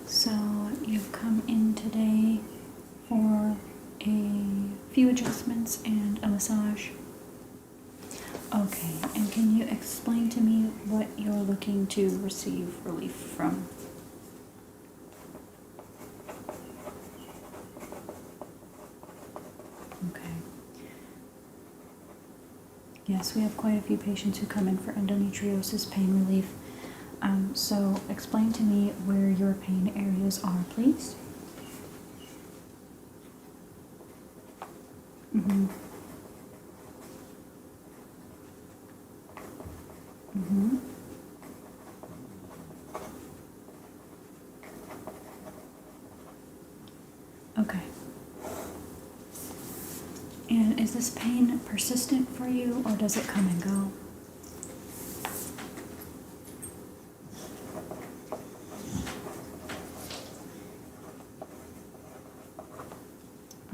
So you've come in today for a few adjustments and a massage. Okay, and can you explain to me what you're looking to receive relief from? Okay. Yes, we have quite a few patients who come in for endometriosis pain relief. So explain to me where your pain areas are, please. Mm-hmm. Mm-hmm. Okay. And is this pain persistent for you, or does it come and go?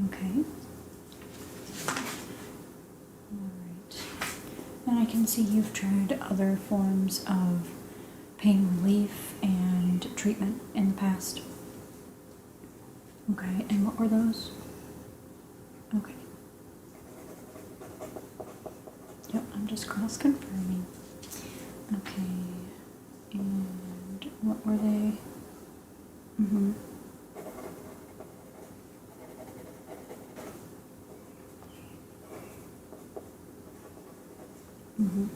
Okay. Alright. And I can see you've tried other forms of pain relief and treatment in the past. Okay, and what were those? Okay. Yep, I'm just cross-confirming. Okay. And what were they? Mm-hmm. Mm-hmm.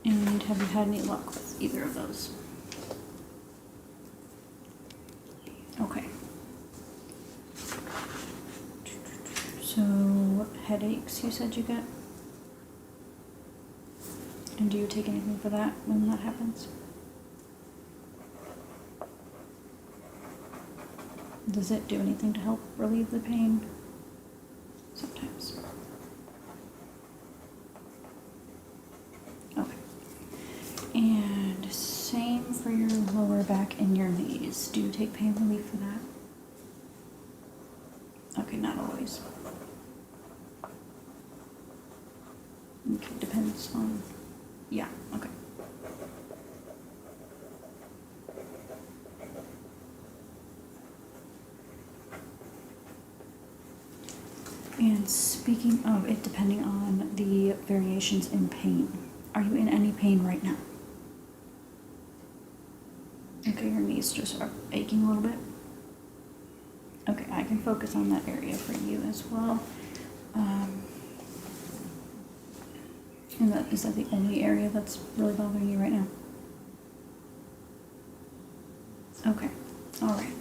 And have you had any luck with either of those? Okay. So, headaches you said you get? And do you take anything for that when that happens? Does it do anything to help relieve the pain? Sometimes. Okay. And same for your lower back and your knees. Do you take pain relief for that? Okay, not always. Okay, depends on... Yeah, okay. And speaking of it depending on the variations in pain, are you in any pain right now? Okay, your knees just are aching a little bit? Okay, I can focus on that area for you as well. And is that the only area that's really bothering you right now? Okay, alright.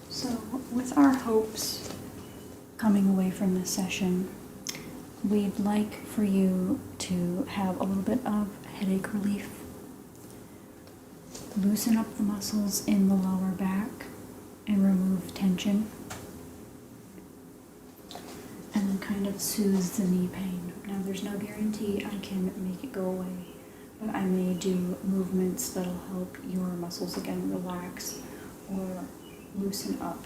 So, with our hopes coming away from this session, we'd like for you to have a little bit of headache relief, loosen up the muscles in the lower back, and remove tension, and then kind of soothe the knee pain. Now, there's no guarantee I can make it go away, but I may do movements that'll help your muscles again relax or loosen up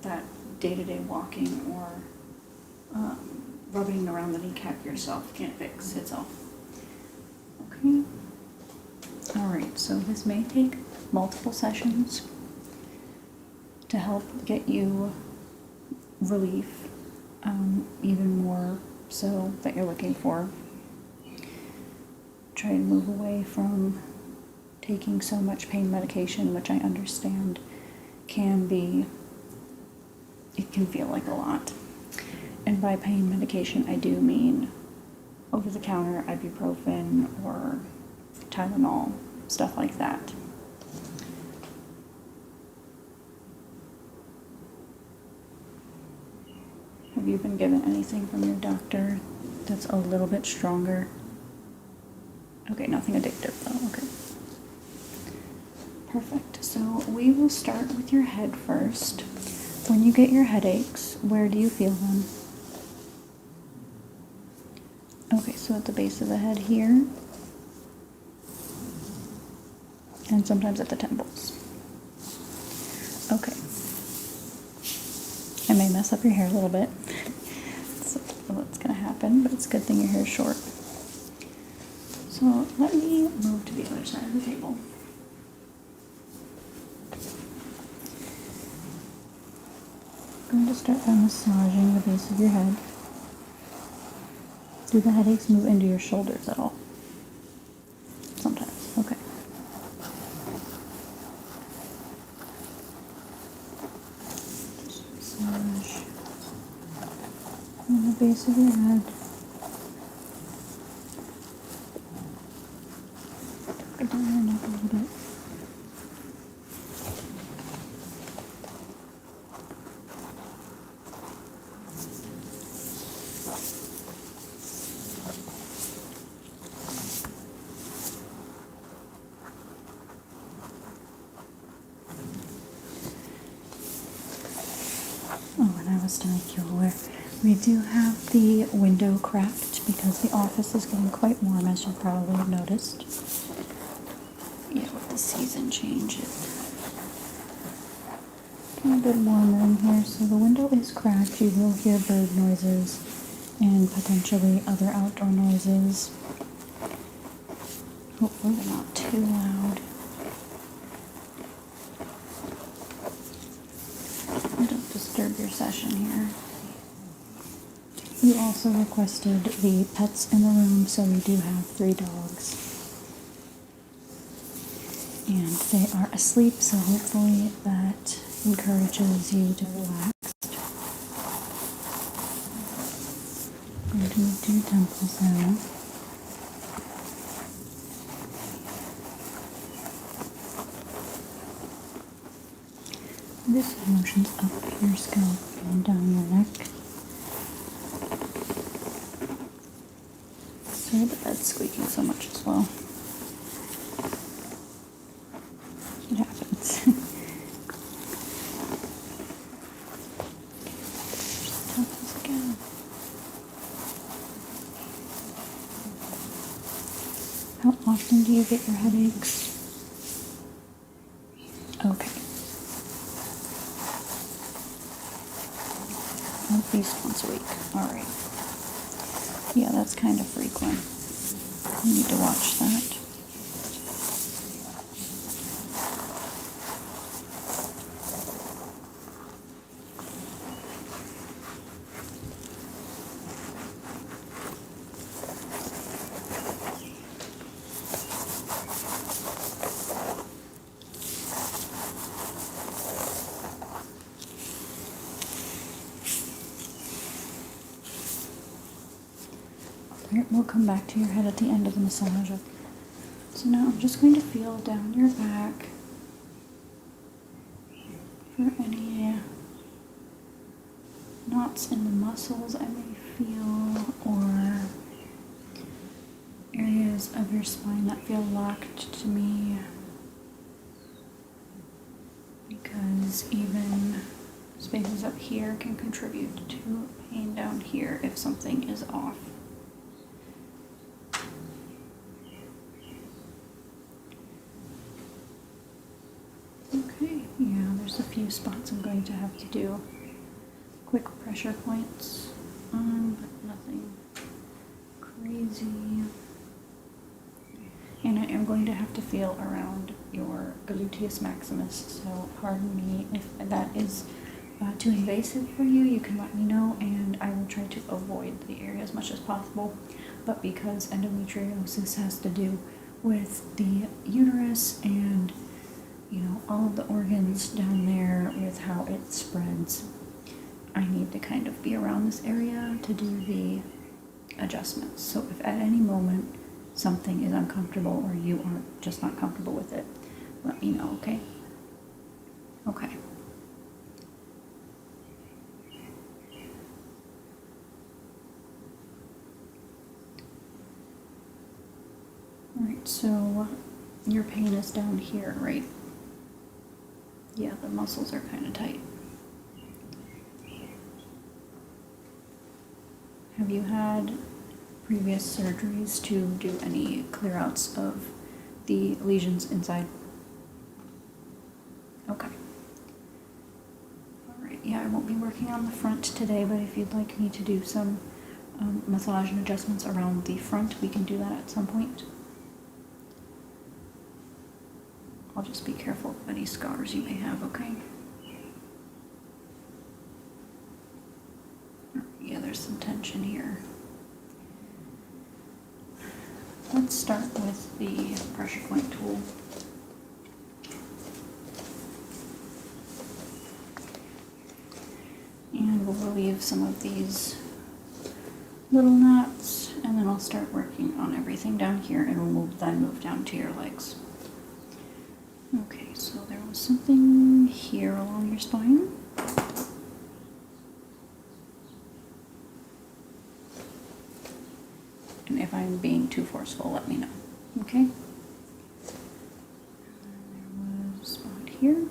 that day-to-day walking or rubbing around the kneecap yourself can't fix itself. Okay. Alright, so this may take multiple sessions to help get you relief, even more so that you're looking for. Try and move away from taking so much pain medication, which I understand can feel like a lot. And by pain medication, I do mean over-the-counter ibuprofen or Tylenol, stuff like that. Have you been given anything from your doctor that's a little bit stronger? Okay, nothing addictive though, okay. Perfect, so we will start with your head first. When you get your headaches, where do you feel them? Okay, so at the base of the head here, and sometimes at the temples. Okay. I may mess up your hair a little bit. That's what's going to happen, but it's a good thing your hair is short. So So let me move to the other side of the table. I'm going to start by massaging the base of your head. Do the headaches move into your shoulders at all? Sometimes, okay. Just massage on the base of your head. Go down your neck a little bit. Oh, and I was to make you aware, we do have the window cracked because the office is getting quite warm, as you probably have noticed. Yeah, with the season change, it's getting a bit warmer in here, so the window is cracked. You will hear bird noises and potentially other outdoor noises. Hopefully they're not too loud. Don't disturb your session here. You also requested the pets in the room, so we do have 3 dogs. And they are asleep, so hopefully that encourages you to relax. I'm going to move to your temples now. This motions up your scalp and down your neck. Sorry the bed's squeaking so much as well. It happens. Just temples again. How often do you get your headaches? Okay. At least once a week. Alright. Yeah, that's kind of frequent. You need to watch that. Alright, we'll come back to your head at the end of the massage. So now I'm just going to feel down your back for any knots in the muscles I may feel, or areas of your spine that feel locked to me, because even spaces up here can contribute to pain down here if something is off. Okay, yeah, there's a few spots I'm going to have to do quick pressure points on, but nothing crazy. And I am going to have to feel around your gluteus maximus, so pardon me if that is too invasive for you. You can let me know, and I will try to avoid the area as much as possible. But because endometriosis has to do with the uterus and, you know, all of the organs down there with how it spreads, I need to kind of be around this area to do the adjustments. So if at any moment something is uncomfortable or you are just not comfortable with it, let me know, okay? Okay. Alright, so your pain is down here, right? Yeah, the muscles are kind of tight. Have you had previous surgeries to do any clear outs of the lesions inside? Okay. Alright, yeah, I won't be working on the front today, but if you'd like me to do some massage and adjustments around the front, we can do that at some point. I'll just be careful of any scars you may have, okay? Yeah, there's some tension here. Let's start with the pressure point tool. And we'll relieve some of these little knots, and then I'll start working on everything down here, and we'll then move down to your legs. Okay, so there was something here along your spine. And if I'm being too forceful, let me know, okay? There was a spot here.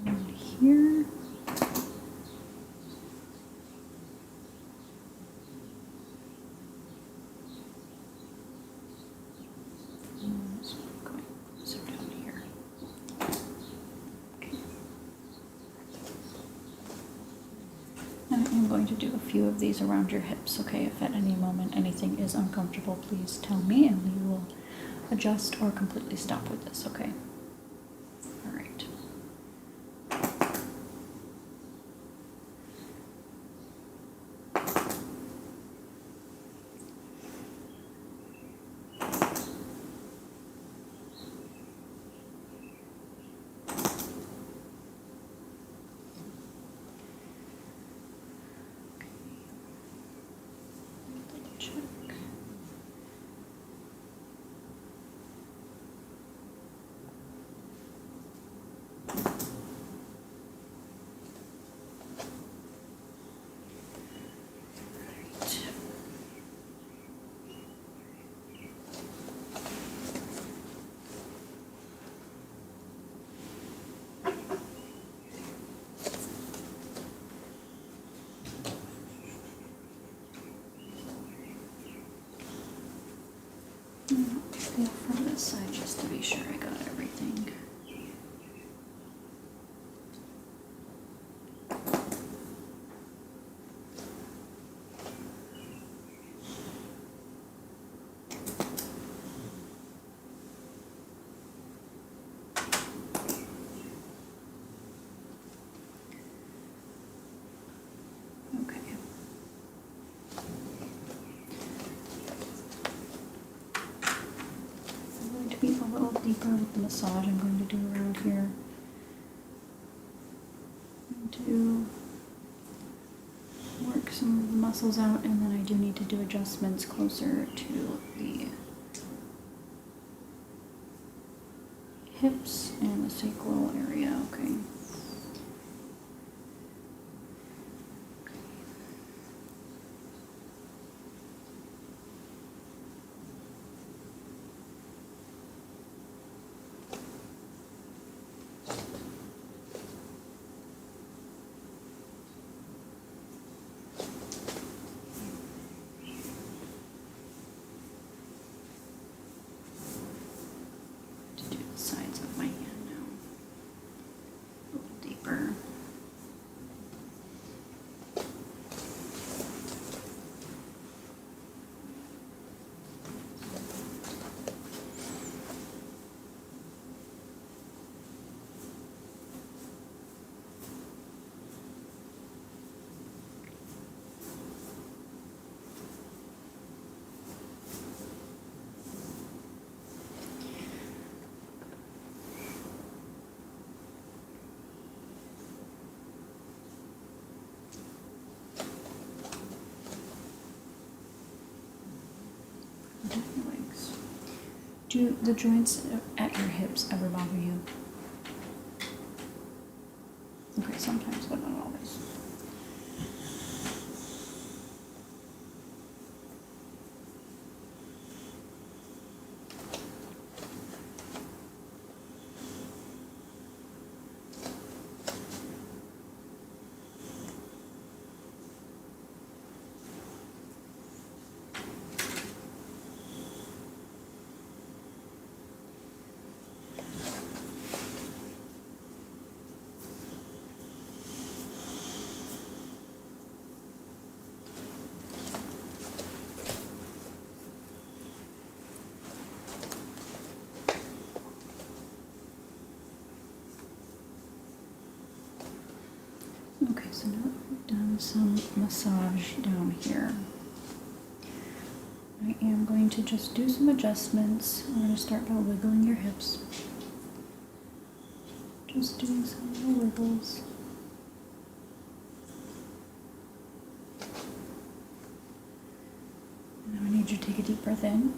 And here. I'm going to do a few of these around your hips, okay? If at any moment anything is uncomfortable, please tell me and we will adjust or completely stop with this, okay? All right. Check. Feel from this side just to be sure I got everything. Okay. Be a little deeper with the massage I'm going to do around here. To work some of the muscles out, and then I do need to do adjustments closer to the hips and the sacral area, okay? Sides of my hand now. A little deeper. Legs. Do the joints at your hips ever bother you? Okay, sometimes, but not always. so now I've done some massage down here. I am going to just do some adjustments. I'm going to start by wiggling your hips. Just doing some little wiggles. Now I need you to take a deep breath in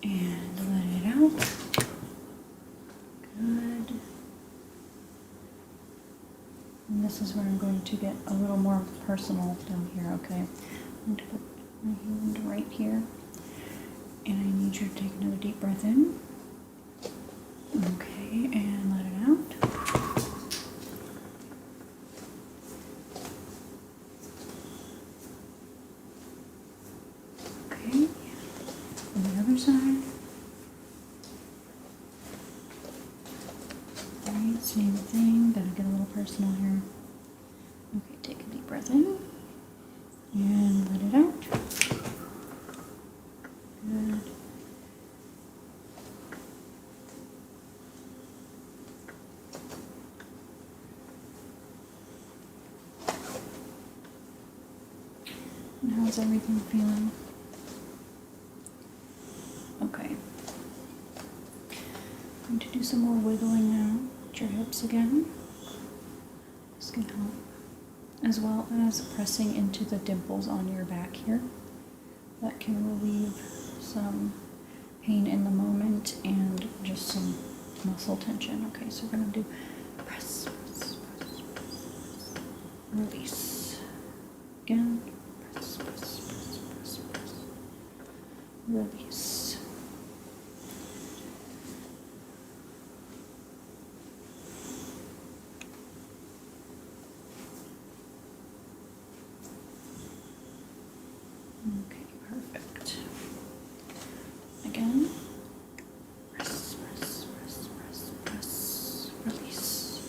and let it out. Good. And this is where I'm going to get a little more personal down here, okay? I'm going to put my hand right here. And I need you to take another deep breath in. Okay, and let it out. Okay, on the other side. Alright, same thing, gotta get a little personal here. Okay, take a deep breath in and let it out. Good. And how's everything feeling? Okay. I'm going to do some more wiggling now at your hips again. This can help. As well as pressing into the dimples on your back here. That can relieve some pain in the moment and just some muscle tension. Okay, so we're going to do press, press, press, press, release. Again, press, press, press, press, press, release. Okay, perfect. Again, press, press, press, press, press, release.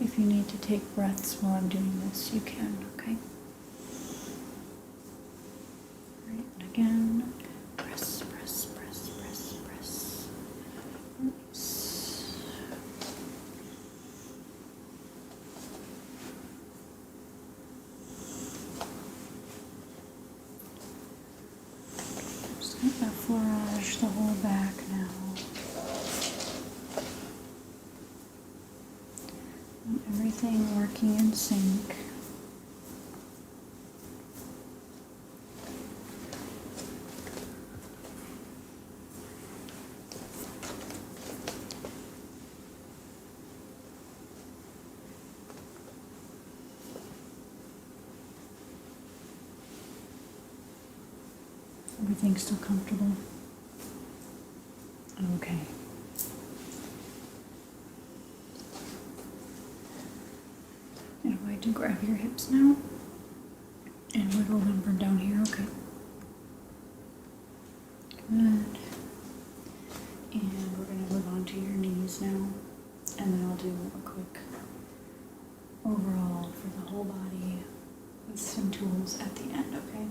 If you need to take breaths while I'm doing this, you can, okay? Right, and again, press, press, press, press, press, release. I'm just going to massage the whole back now. And everything working in sync. Everything's still comfortable? Okay. And I'm going to grab your hips now and wiggle them from down here, okay? Good. And we're going to move on to your knees now. And then I'll do a quick overall for the whole body with some tools at the end, okay?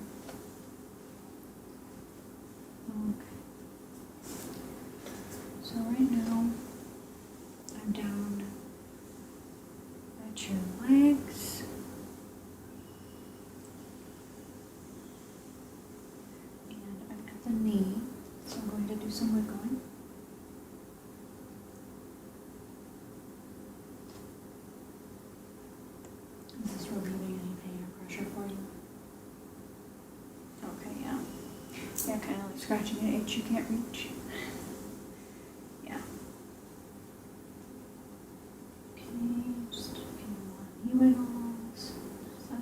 Okay. So right now, I'm down at your legs. And I'm at the knee, so I'm going to do some wiggling. Is this relieving any pain or pressure for you? Okay, yeah. Yeah, kind of like scratching an itch you can't reach. Yeah. Okay, just a few more knee wiggles. Side.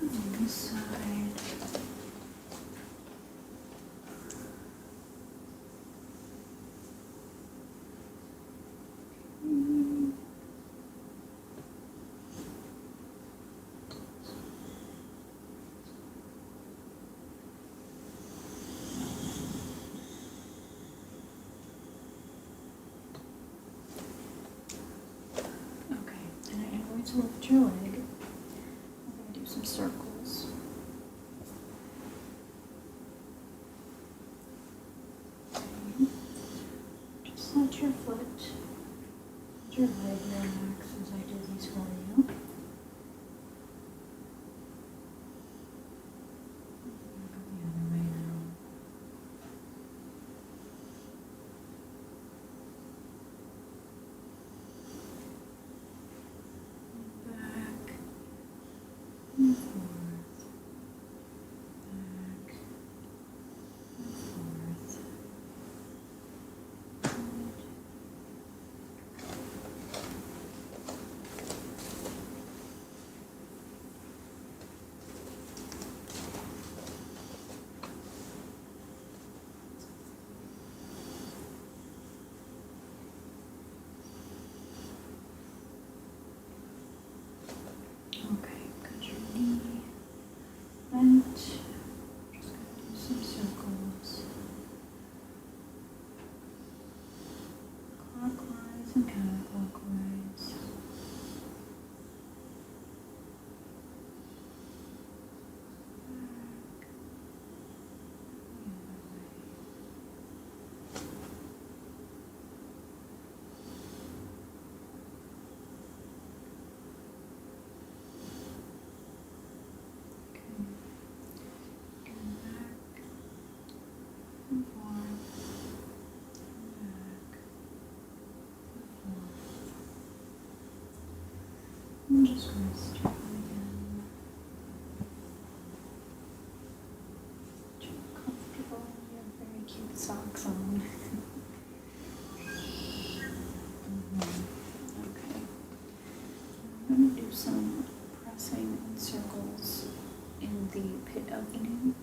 And on this side. To lift your leg, I'm going to do some circles. relax as I do these for you. The other way now. Back and forth. Back and forth. Okay, got your knee bent. Just gonna do some circles. Clockwise and counterclockwise. And just rest again. Get comfortable. You have very cute socks on. Okay. I'm going to do some pressing and circles in the pit of the knee.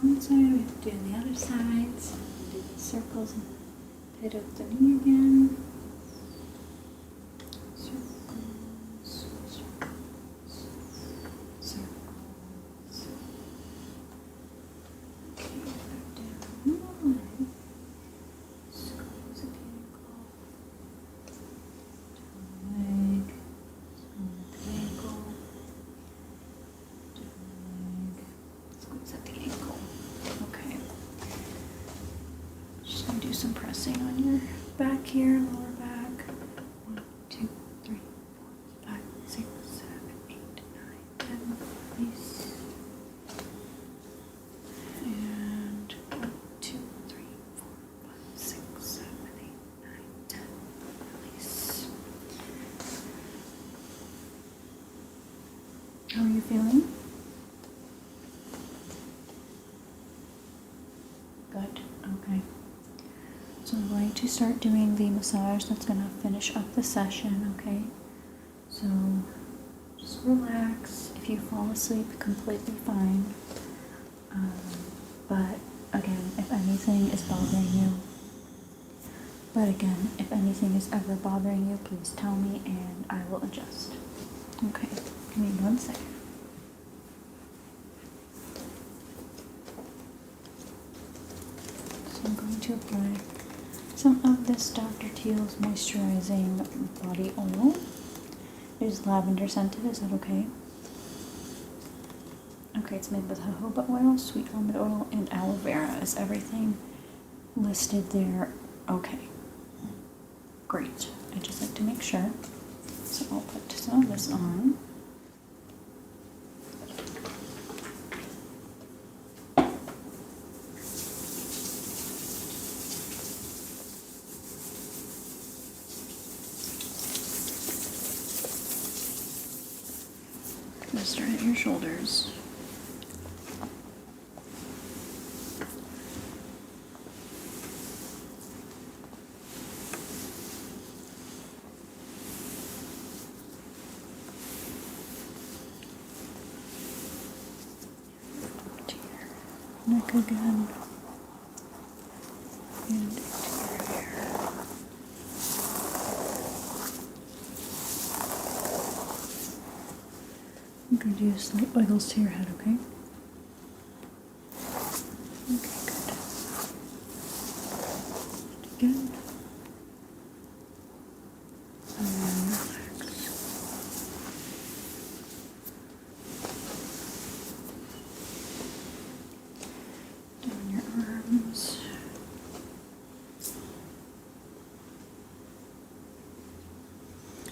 One side, we have to do the other sides. Do the circles and pit of the knee again. Circles, circles, circles. Okay, back down. One. Squeeze at the ankle. Down the leg. Squeeze at the ankle. Down the leg. Squeeze at the ankle. Okay. Just gonna do some pressing on your back here, lower back. 1, 2, 3, 4, 5, 6, 7, 8, 9, 10. Release. And 1, 2, 3, 4, 5, 6, 7, 8, 9, 10. Release. How are you feeling? Good. Okay. So I'm going to start doing the massage that's going to finish up the session, okay? So just relax. If you fall asleep, completely fine. But again, if anything is ever bothering you, please tell me and I will adjust. Okay. Give me 1 second. So I'm going to apply some of this Dr. Teal's moisturizing body oil. It is lavender scented, is that okay? Okay, it's made with jojoba oil, sweet almond oil, and aloe vera. Is everything listed there? Okay. Great. I just like to make sure. So I'll put some of this on. Just start at your shoulders. To your neck again. going to do slight wiggles to your head, okay? Okay, good. Again. And then relax. Down your arms.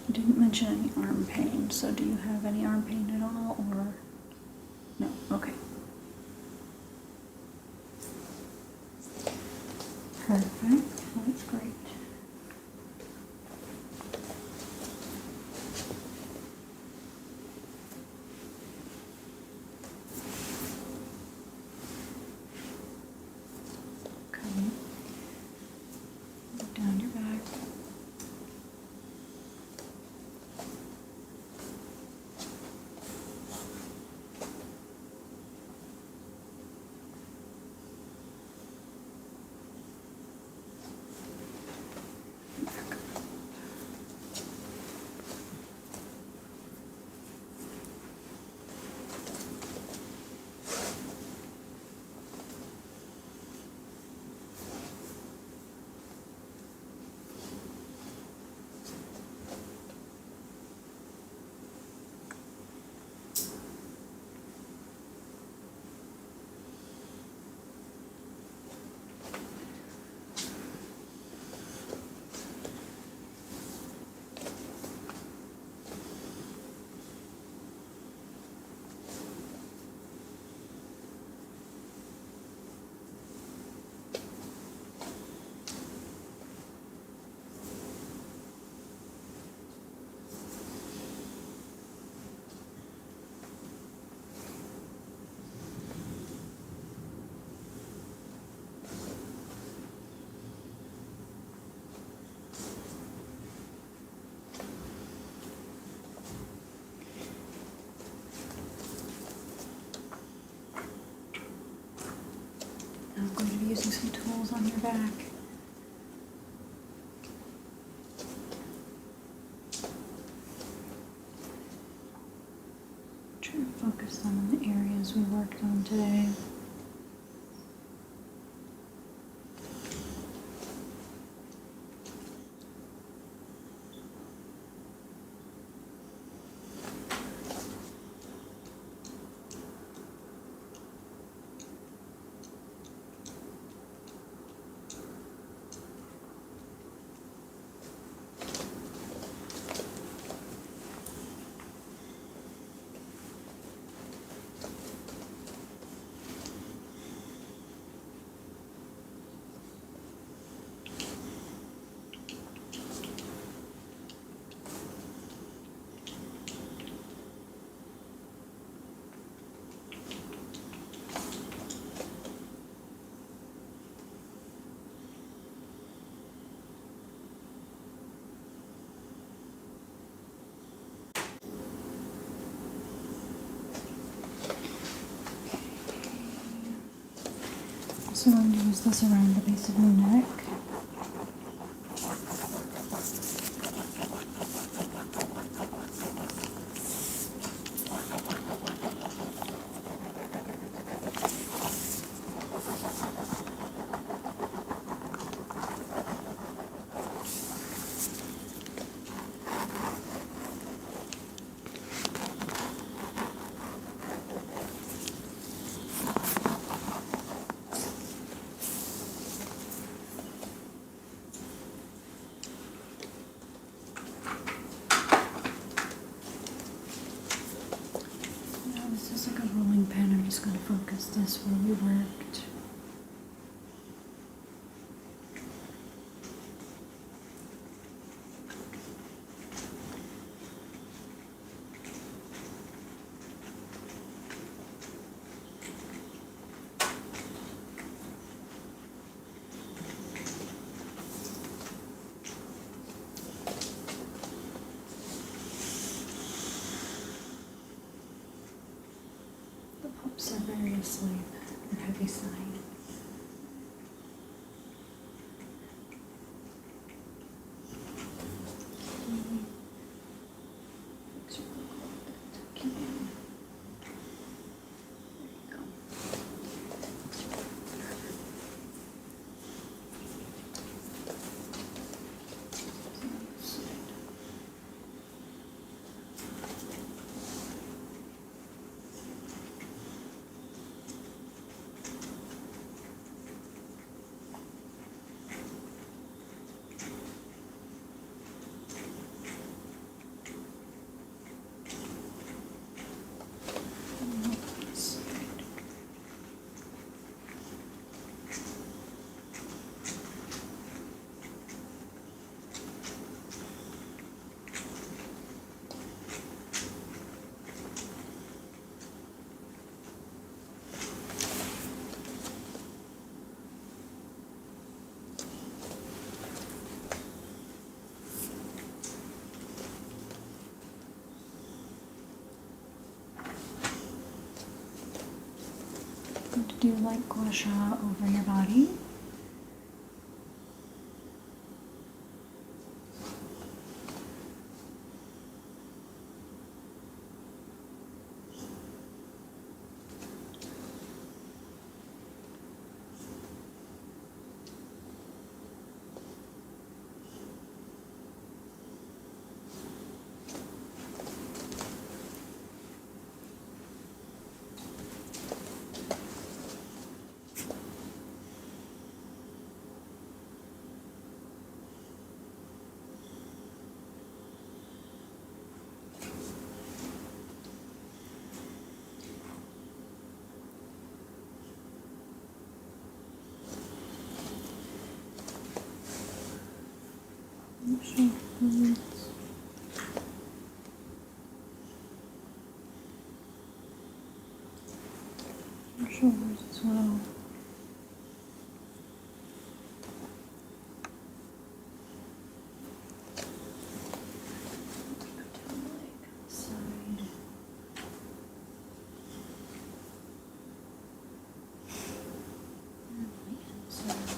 You didn't mention any arm pain, so do you have any arm pain at all, or no? Okay. Perfect. That's great. Okay. Down your back. Now I'm going to be using some tools on your back. Try to focus on the areas we worked on today. So I'm going to use this around the base of your neck. This is like a rolling pen. I'm just going to focus this where we worked. The pups are very asleep and heavy sighed. Fix your look a little bit. Okay. do like gua sha over your body. Shoulders. Your shoulders as well. Side. And the inside.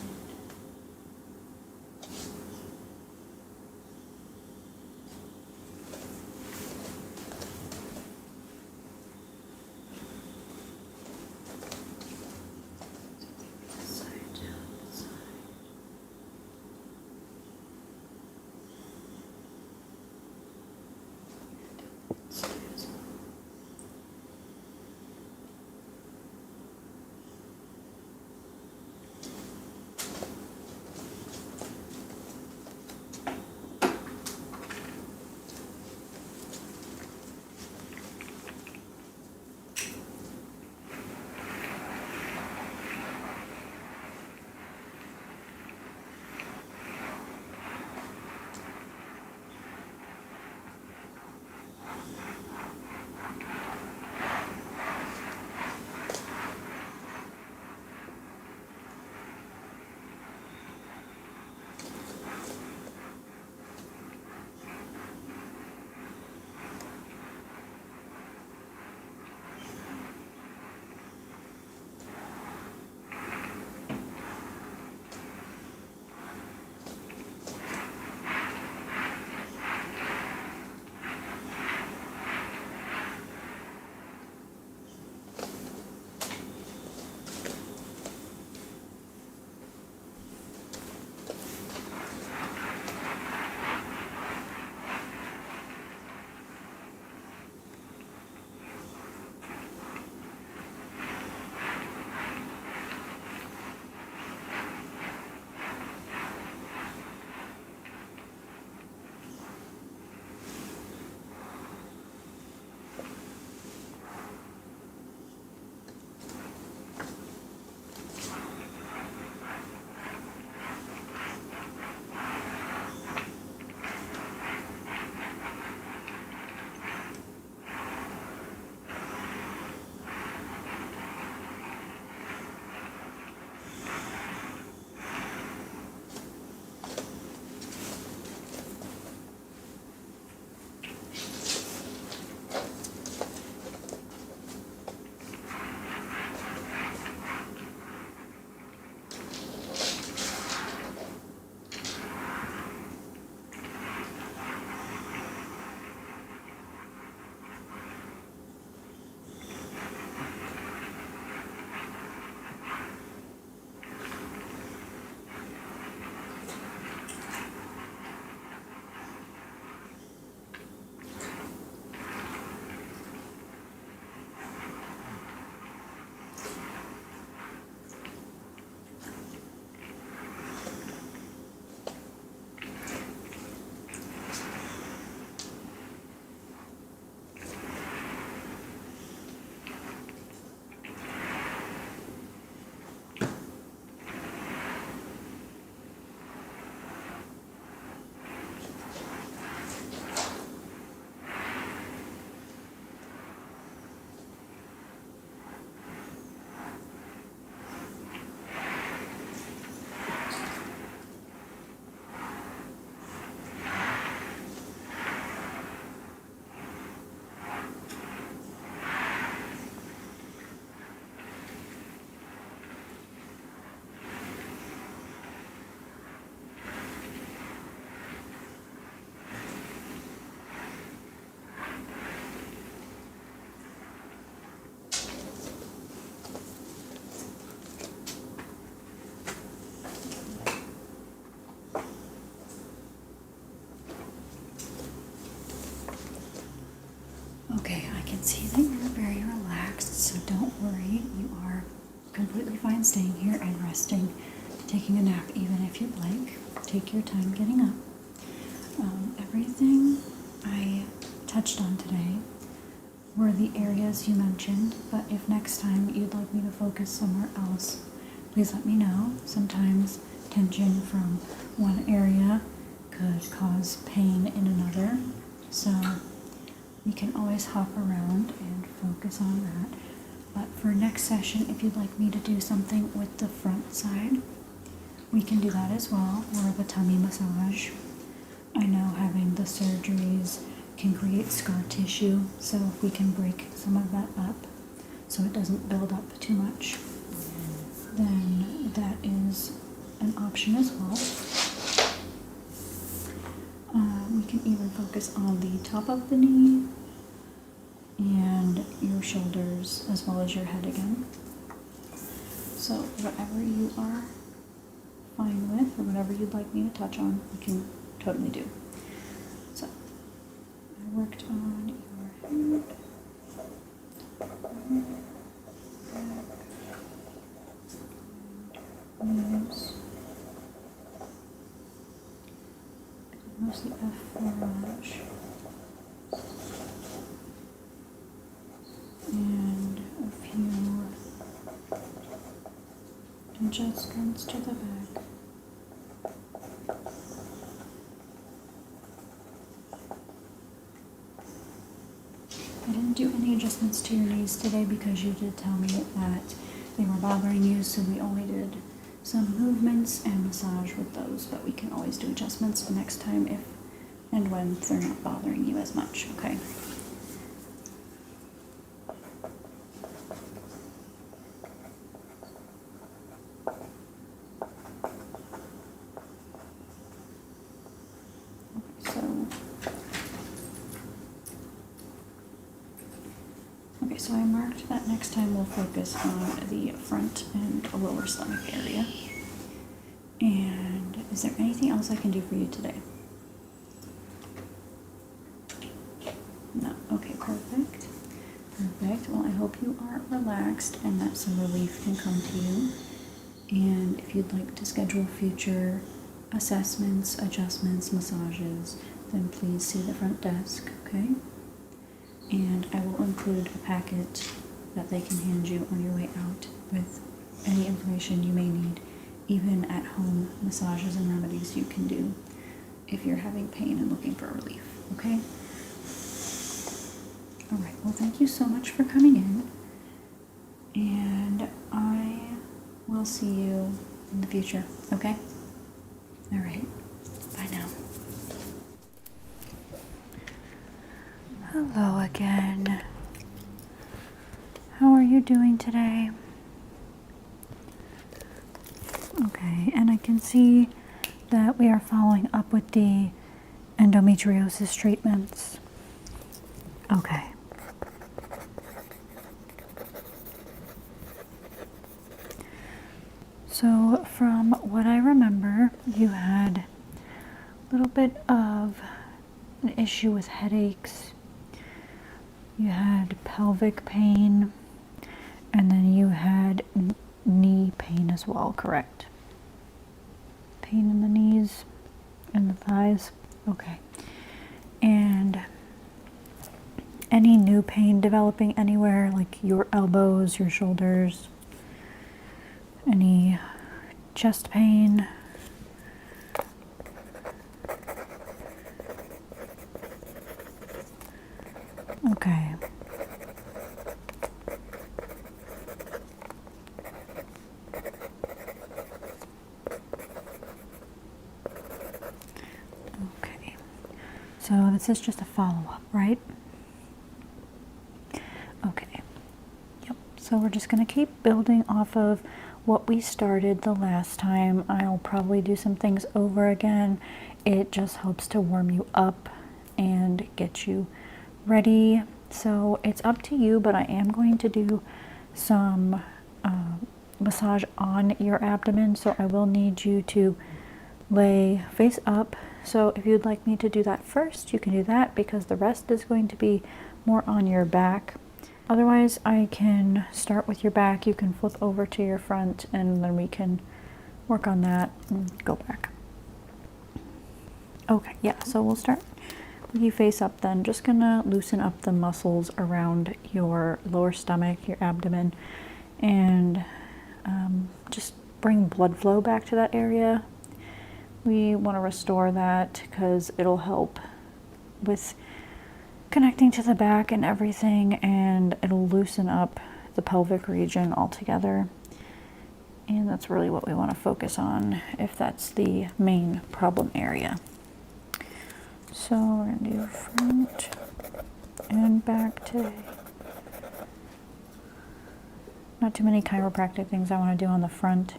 taking a nap even if you'd like. Take your time getting up. Everything I touched on today were the areas you mentioned, but if next time you'd like me to focus somewhere else, please let me know. Sometimes tension from one area could cause pain in another, so we can always hop around and focus on that. But for next session, if you'd like me to do something with the front side, we can do that as well, more of a tummy massage. I know having the surgeries can create scar tissue, so if we can break some of that up so it doesn't build up too much, then that is an option as well. We can even focus on the top of the knee and your shoulders as well as your head again. So whatever you are fine with or whatever you'd like me to touch on, we can totally do. So I worked on your head, knees, mostly F4-ish, and a few adjustments to the back. I didn't do any adjustments to your knees today because you did tell me that they were bothering you, so we only did some movements and massage with those, but we can always do adjustments next time if and when they're not bothering you as much, okay? So I marked that next time we'll focus on the front and lower stomach area. And is there anything else I can do for you today? No. Okay, perfect. Perfect. Well, I hope you are relaxed and that some relief can come to you. And if you'd like to schedule future assessments, adjustments, massages, then please see the front desk, okay? And I will include a packet that they can hand you on your way out with any information you may need, even at home massages and remedies you can do if you're having pain and looking for relief, okay? All right, well, thank you so much for coming in, and I will see you in the future, okay? All right, bye now. Hello again. How are you doing today? Okay, and I can see that we are following up with the endometriosis treatments. Okay. So from what I remember, you had a little bit of an issue with headaches. You had pelvic pain, and then you had knee pain as well, correct? Pain in the knees and the thighs? Okay. And any new pain developing anywhere, like your elbows, your shoulders? Any chest pain? Okay. Okay. So this is just a follow-up, right? Okay. Yep. So we're just going to keep building off of what we started the last time. I'll probably do some things over again. It just helps to warm you up and get you ready. So it's up to you, but I am going to do some massage on your abdomen, so I will need you to lay face up. So if you'd like me to do that first, you can do that, because the rest is going to be more on your back. Otherwise, I can start with your back. You can flip over to your front, and then we can work on that and go back. Okay, yeah, so we'll start with you face up then. Just gonna loosen up the muscles around your lower stomach, your abdomen, and just bring blood flow back to that area. We want to restore that because it'll help with connecting to the back and everything, and it'll loosen up the pelvic region altogether. And that's really what we want to focus on if that's the main problem area. So we're going to do front and back today. Not too many chiropractic things I want to do on the front.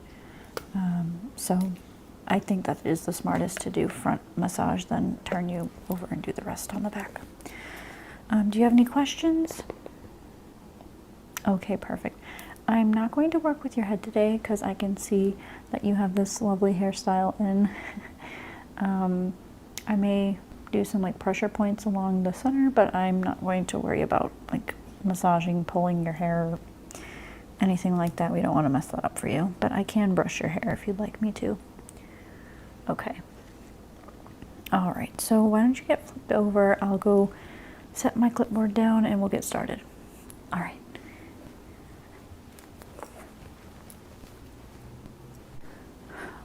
So I think that is the smartest to do front massage, then turn you over and do the rest on the back. Do you have any questions? Okay, perfect. I'm not going to work with your head today because I can see that you have this lovely hairstyle in. I may do some like pressure points along the center, but I'm not going to worry about like massaging, pulling your hair, anything like that. We don't want to mess that up for you, but I can brush your hair if you'd like me to. Okay. All right, so why don't you get flipped over? I'll go set my clipboard down and we'll get started. All right.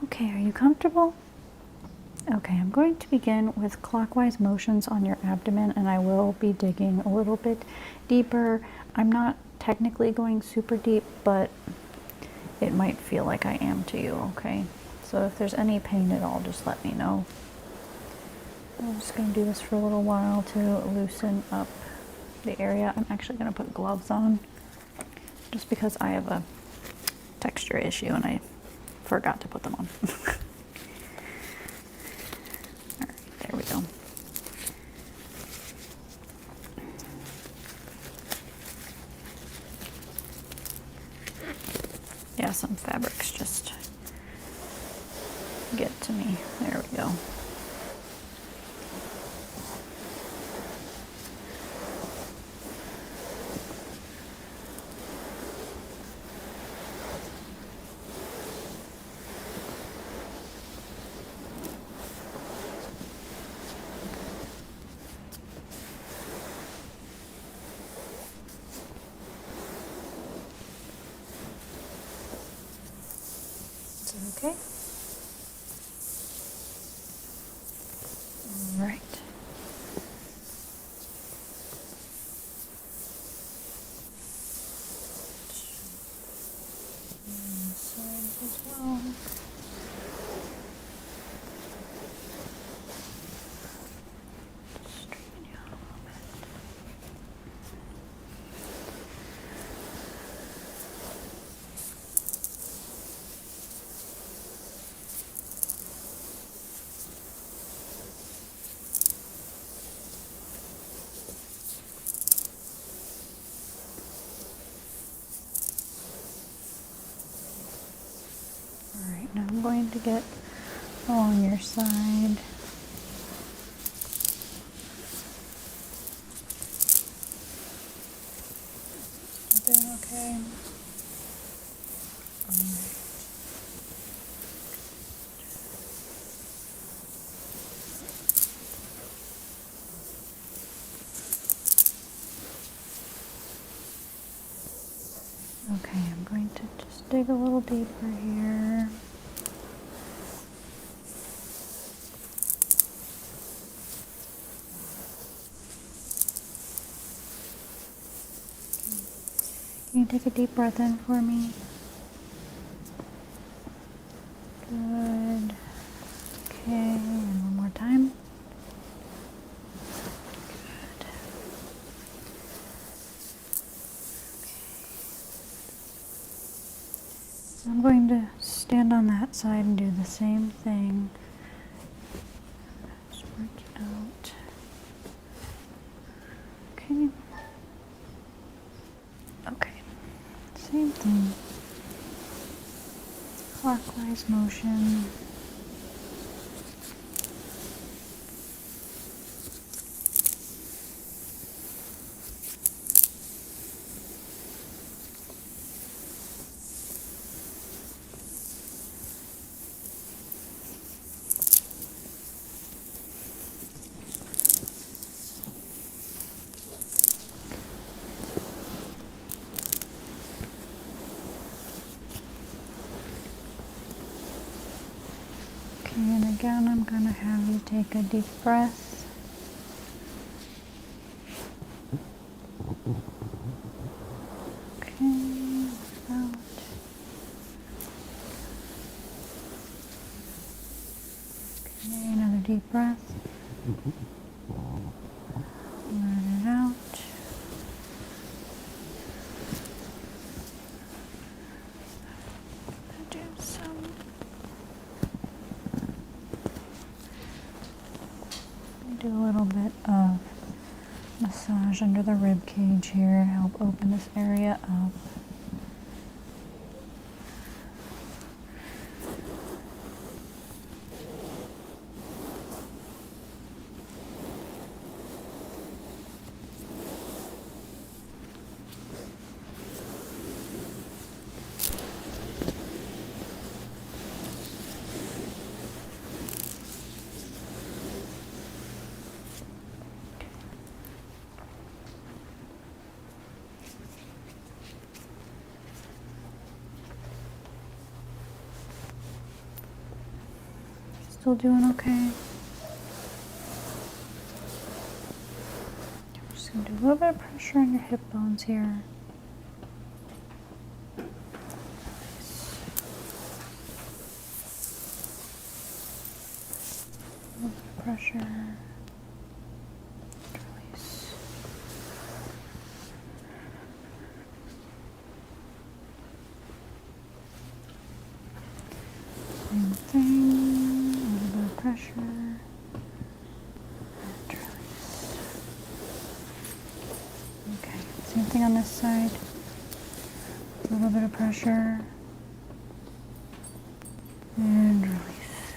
Okay, are you comfortable? Okay, I'm going to begin with clockwise motions on your abdomen, and I will be digging a little bit deeper. I'm not technically going super deep, but it might feel like I am to you, okay? So if there's any pain at all, just let me know. I'm just going to do this for a little while to loosen up the area. I'm actually going to put gloves on just because I have a texture issue and I forgot to put them on. All right, there we go. Yeah, some fabrics just get to me. There we go. Okay. All right. And this side as well. Straighten you out a little bit. Alright, now I'm going to get along your side. Doing okay? Alright. Okay, I'm going to just dig a little deeper here. Can you take a deep breath in for me? Good. Okay, and one more time. Good. Okay. I'm going to stand on that side and do the same thing. Just work it out. Okay. Okay. Same thing. Clockwise motion. And again, I'm going to have you take a deep breath. Okay, out. Okay, another deep breath. Let it out. Do a little bit of massage under the rib cage here, help open this area up. Still doing okay? I'm just going to do a little bit of pressure on your hip bones here. A little bit of pressure. Release. Same thing. Pressure and release. Okay, same thing on this side. A little bit of pressure and release.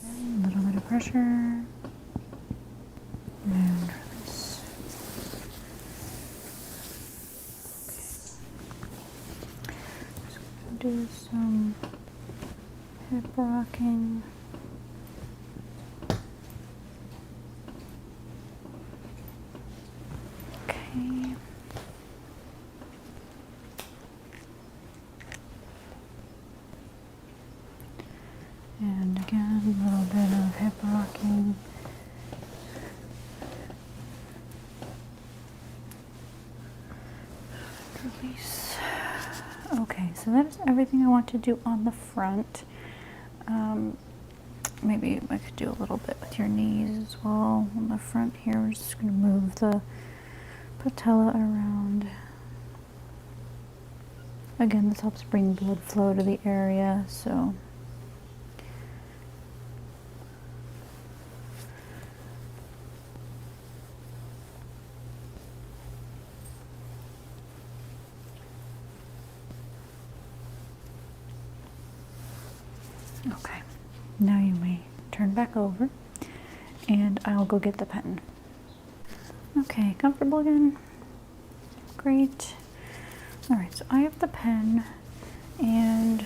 And a little bit of pressure and release. Okay. Do some hip rocking. Okay. And again, a little bit of hip rocking. Release. Okay, so that is everything I want to do on the front. Maybe I could do a little bit with your knees as well on the front here. We're just going to move the patella around. Again, this helps bring blood flow to the area, so. Okay, now you may turn back over and I'll go get the pen. Okay, comfortable again? Great. All right, so I have the pen and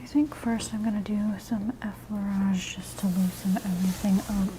I think first I'm gonna do some effleurage just to loosen everything up.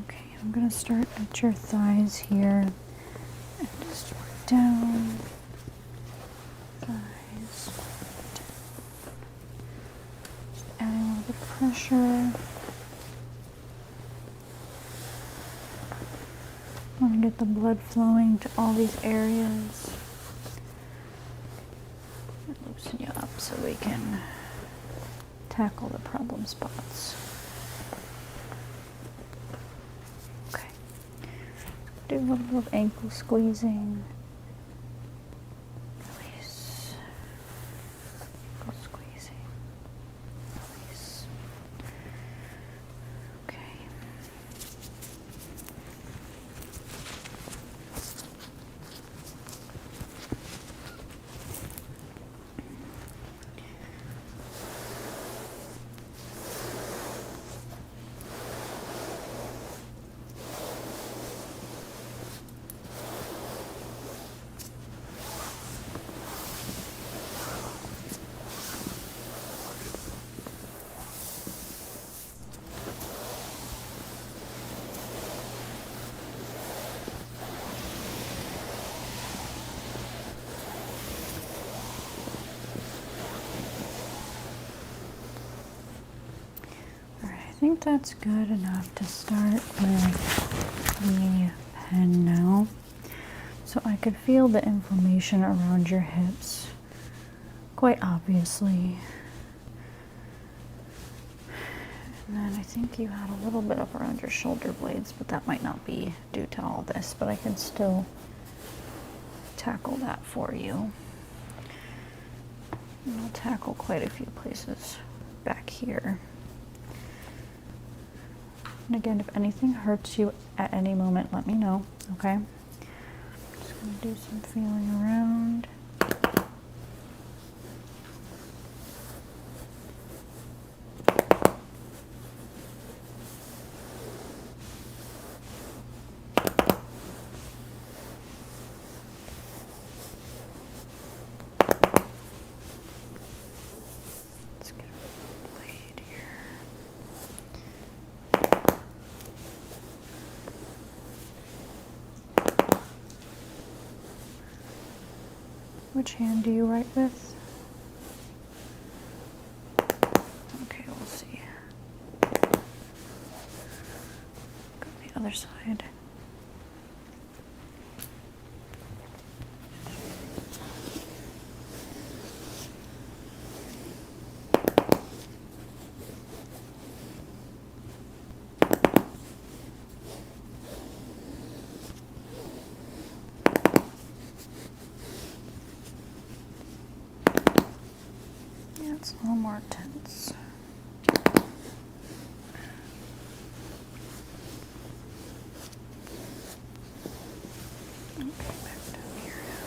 Okay, I'm going to start at your thighs here and just work down. Thighs. Just adding a little bit of pressure. I want to get the blood flowing to all these areas. And loosen you up so we can tackle the problem spots. Do a little bit of ankle squeezing. Release. Ankle squeezing. Release. think that's good enough to start with the pen now. So I could feel the inflammation around your hips quite obviously. And then I think you had a little bit up around your shoulder blades, but that might not be due to all this, but I can still tackle that for you. And I'll tackle quite a few places back here. And again, if anything hurts you at any moment, let me know, okay? Just gonna do some feeling around. Let's get a blade here. Which hand do you write with? Okay, we'll see. Go the other side. It's a little more tense. Okay, back down here now.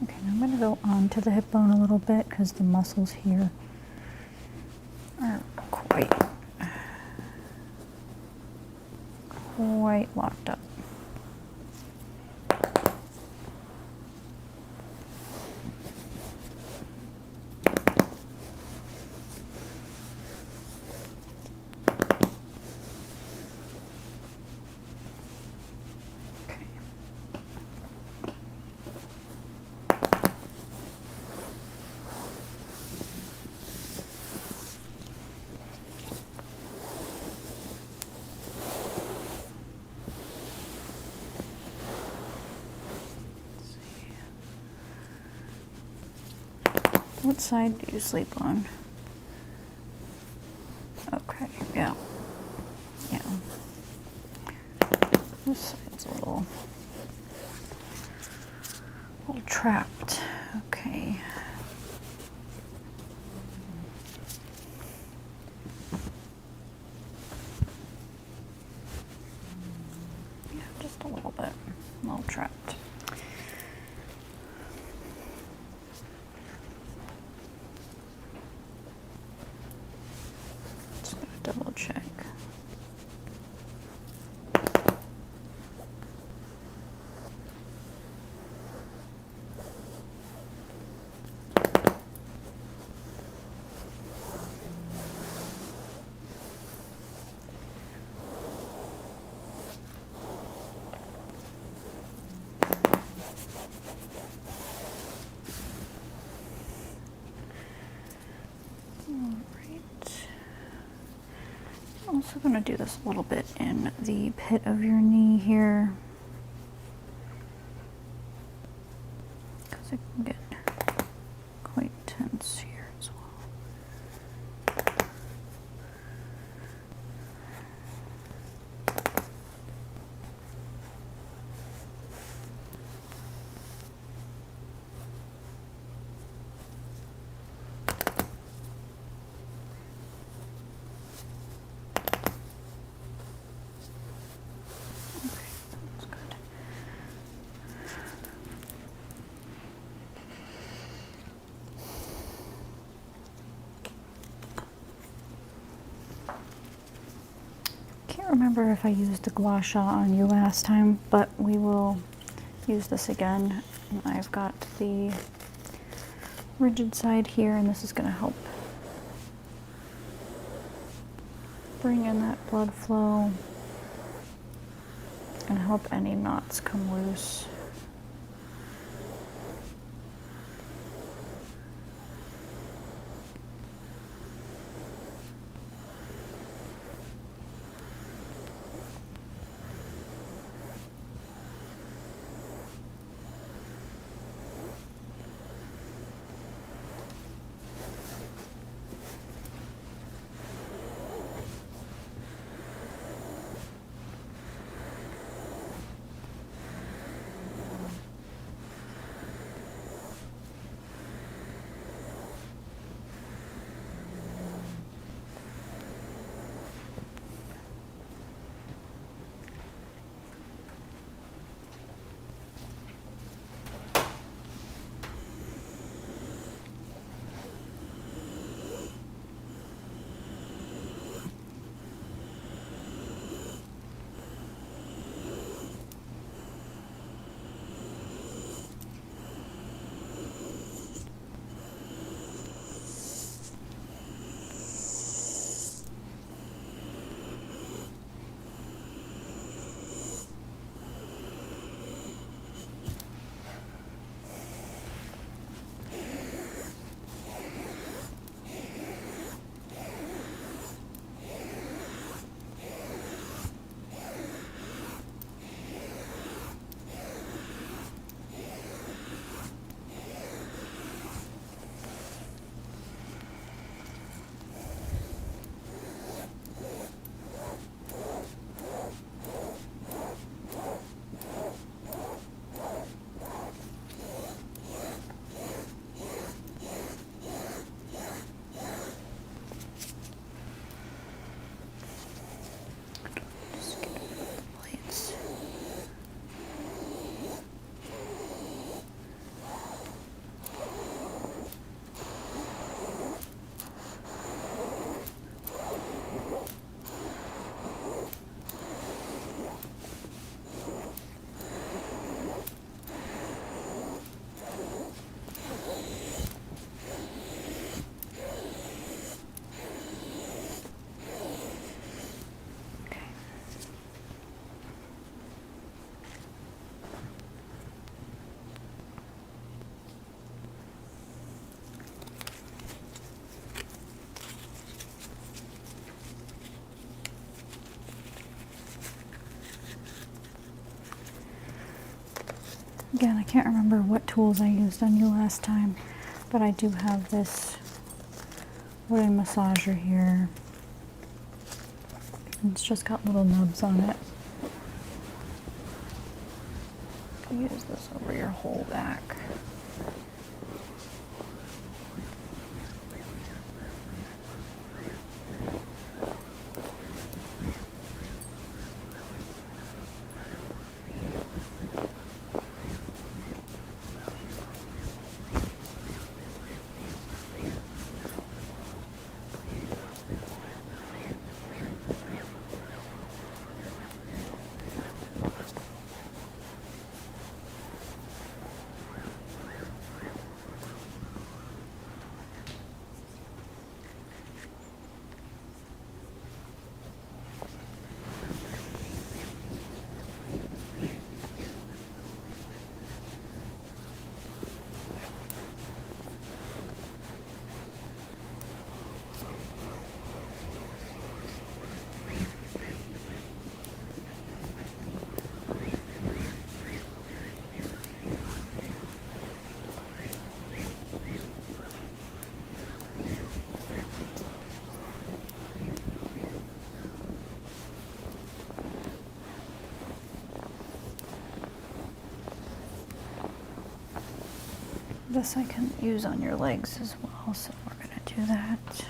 Okay, now I'm going to go onto the hip bone a little bit because the muscles here are quite locked up. What side do you sleep on? Okay, yeah. Yeah. This side's a little trapped. Okay. Yeah, just a little bit. A little trapped. Double check. I'm also going to do this a little bit in the pit of your knee here, because it can get quite tense here as well. Can't remember if I used the gua sha on you last time, but we will use this again. And I've got the rigid side here, and this is going to help bring in that blood flow and help any knots come loose. Again, I can't remember what tools I used on you last time, but I do have this wooden massager here. It's just got little nubs on it. Use this over your whole back. This I can use on your legs as well, so we're going to do that.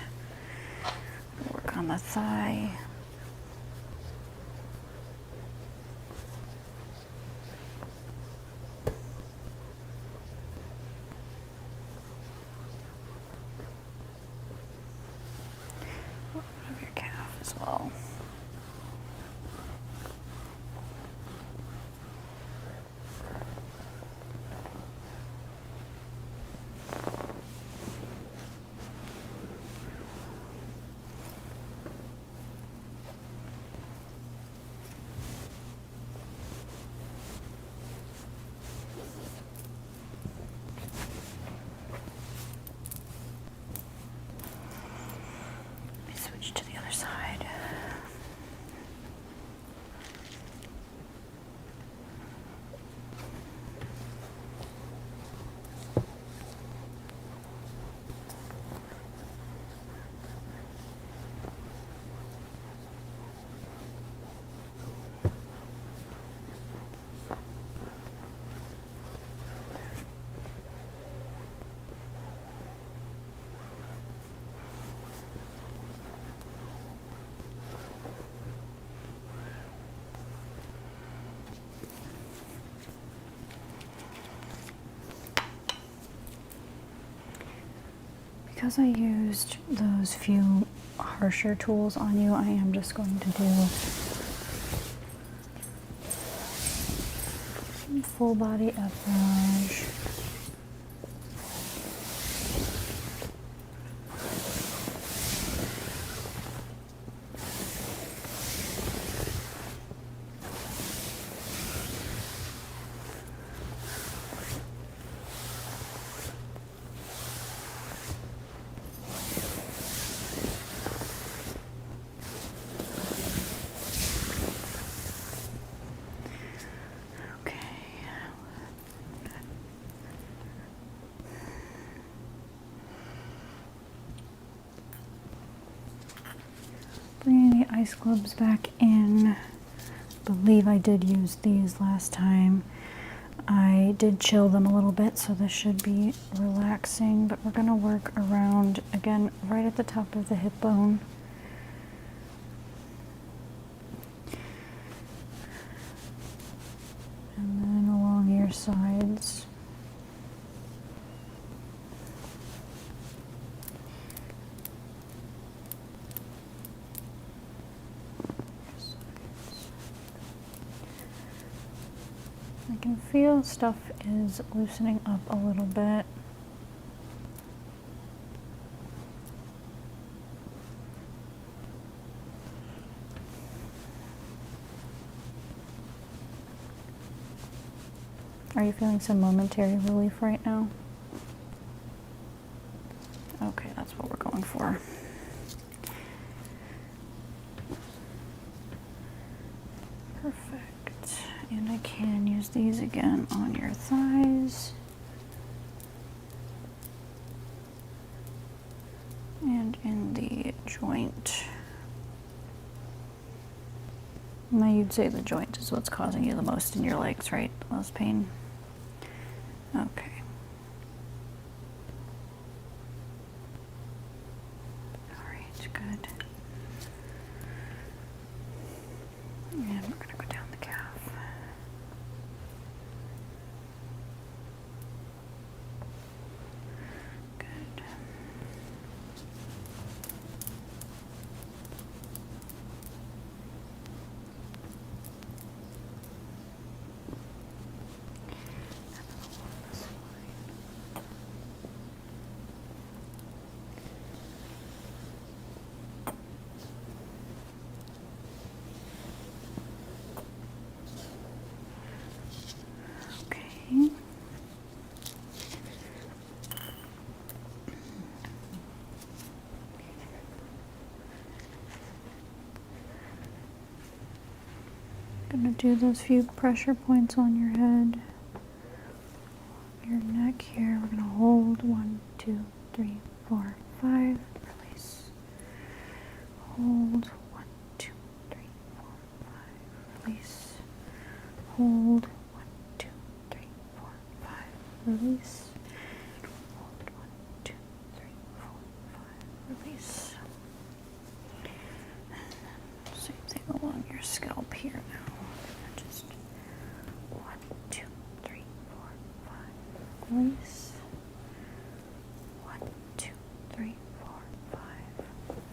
Work on the thigh. A little bit of your calf as well. because I used those few harsher tools on you, I am just going to do some full body effleurage. Bringing the ice globes back in. I believe I did use these last time. I did chill them a little bit, so this should be relaxing, but we're going to work around, again, right at the top of the hip bone. And then along your sides. I can feel stuff is loosening up a little bit. Are you feeling some momentary relief right now? Okay, that's what we're going for. Perfect. And I can use these again on your thighs. And in the joint. Now you'd say the joint is what's causing you the most in your legs, right? The most pain? Okay. All right, good. And we're going to go down the calf. Good. Okay. Gonna do those few pressure points on your head, your neck here. We're gonna hold 1, 2, 3, 4, 5. Release. Hold 1, 2, 3, 4, 5. Release. Hold 1, 2, 3, 4, 5. Release. Hold 1, 2, 3, 4, 5. Release. Same thing along your scalp here now. Just 1, 2, 3, 4, 5. Release. 1, 2, 3, 4, 5.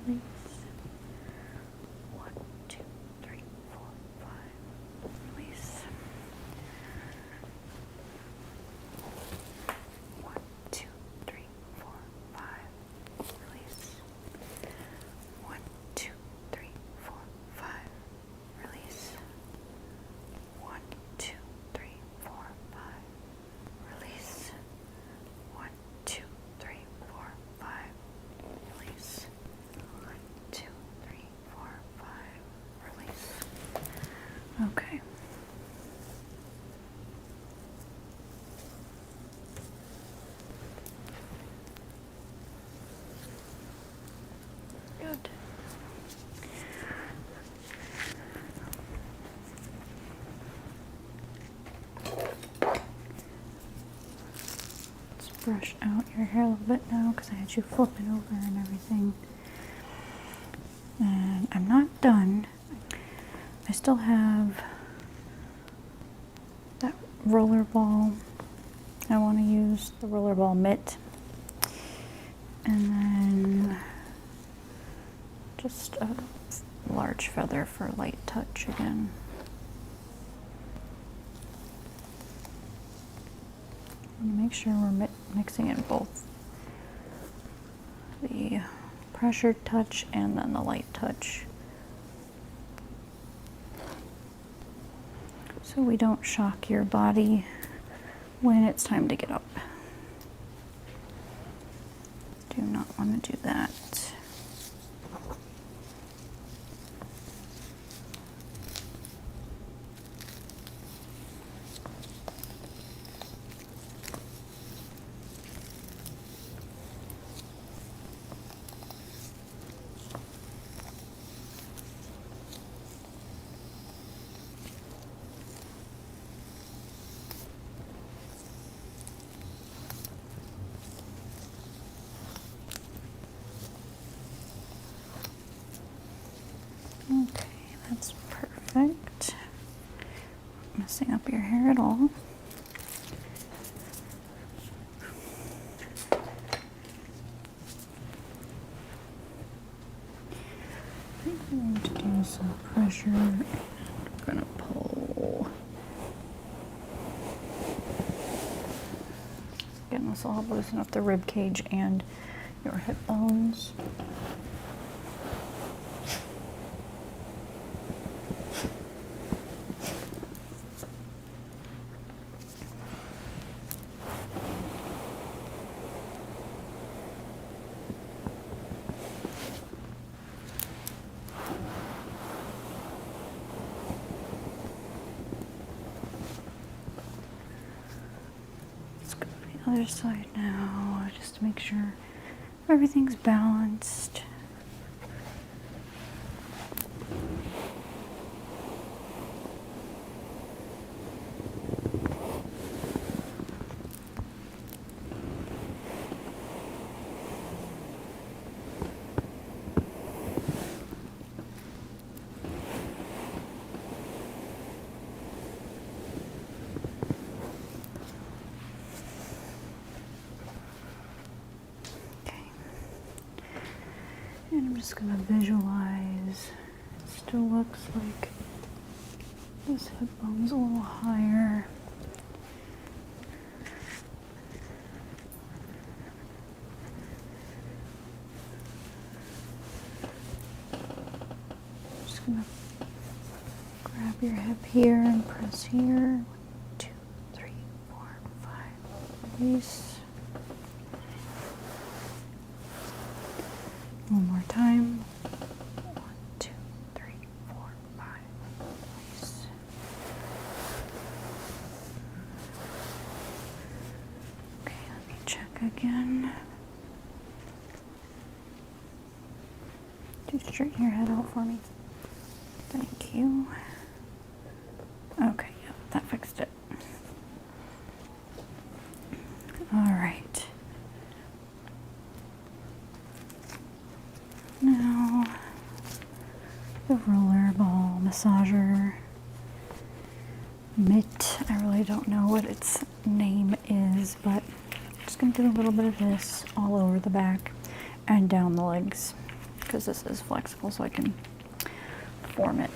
Release. 1, 2, 3, 4, 5. Release. 1, 2, 3, 4, 5. Release. 1, 2, 3, 4, 5. Release. 1, 2, 3, 4, 5. Release. 1, 2, 3, 4, 5. Release. 1, 2, 3, 4, 5. Release. Okay. Good. Let's brush out your hair a little bit now because I had you flipping over and everything. And I'm not done. I still have that roller ball. I want to use the roller ball mitt. And then just a large feather for light touch again. And make sure we're mixing in both the pressured touch and then the light touch, so we don't shock your body when it's time to get up. Do not want to do that. Okay, that's perfect. Not messing up your hair at all. I'm going to do some pressure. I'm going to pull. Again, this will help loosen up the rib cage and your hip bones. Other side now, just to make sure everything's balanced. And I'm just going to visualize. It still looks like this hip bone's a little higher. Just going to grab your hip here and press here. 1, 2, 3, 4, 5. Release. One more time. 1, 2, 3, 4, 5. Release. Okay, let me check again. Do straighten your head out for me. Thank you. Okay, yep, that fixed it. All right. Now, the roller ball massager mitt. I really don't know what its name is, but I'm just going to do a little bit of this all over the back and down the legs, because this is flexible, so I can form it.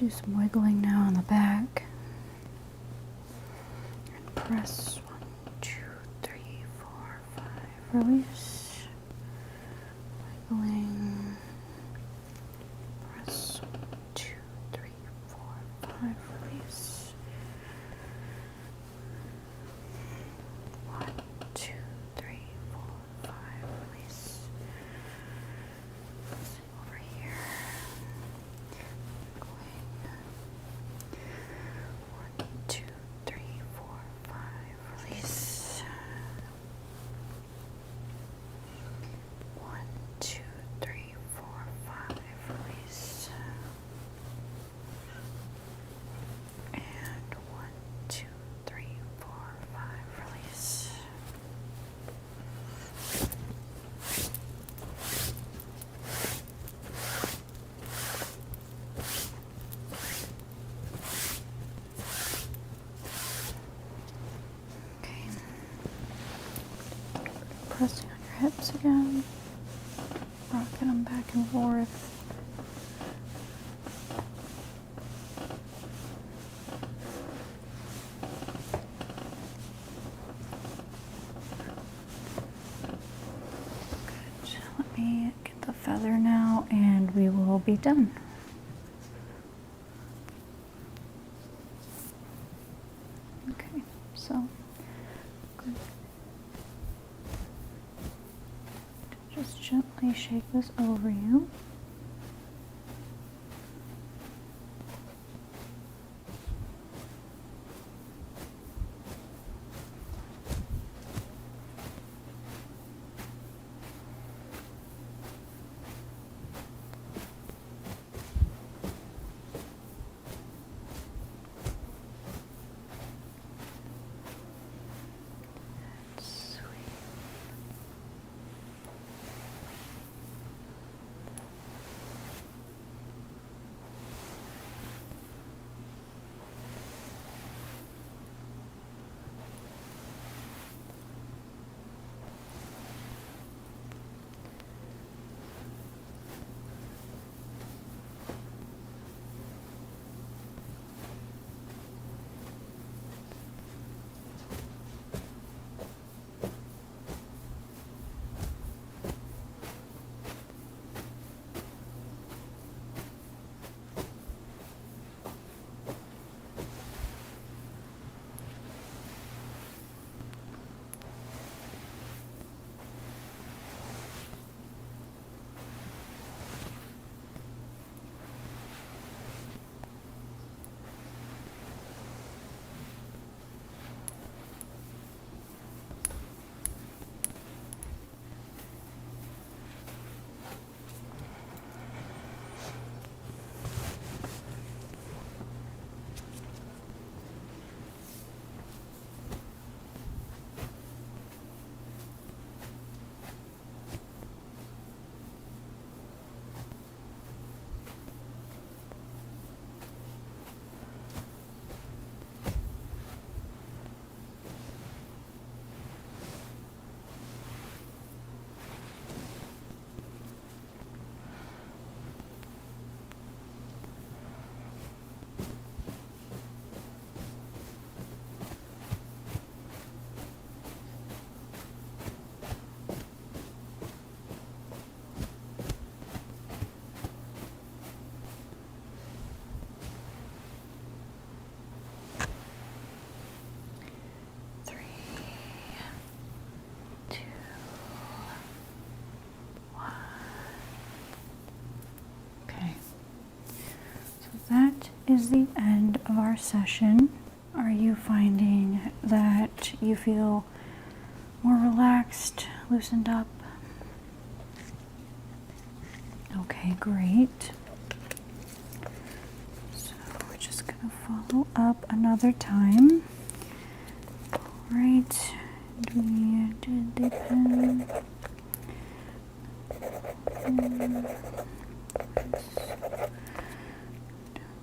Do some wiggling now on the back. And press 1, 2, 3, 4, 5. Release. Wiggling. Press 1, 2, 3, 4, 5. Release. 1, 2, 3, 4, 5. Release. Let's see over here. Going. 1, 2, 3, 4, 5. Release. 1, 2, 3, 4, 5. Release. And 1, 2, 3, 4, 5. Release. Okay. Pressing on your hips again, rocking them back and forth. Good. Let me get the feather now, and we will be done. Okay, so good. Just gently shake this over you. That is the end of our session. Are you finding that you feel more relaxed, loosened up? Okay, great. So we're just going to follow up another time. All right, we did the pen.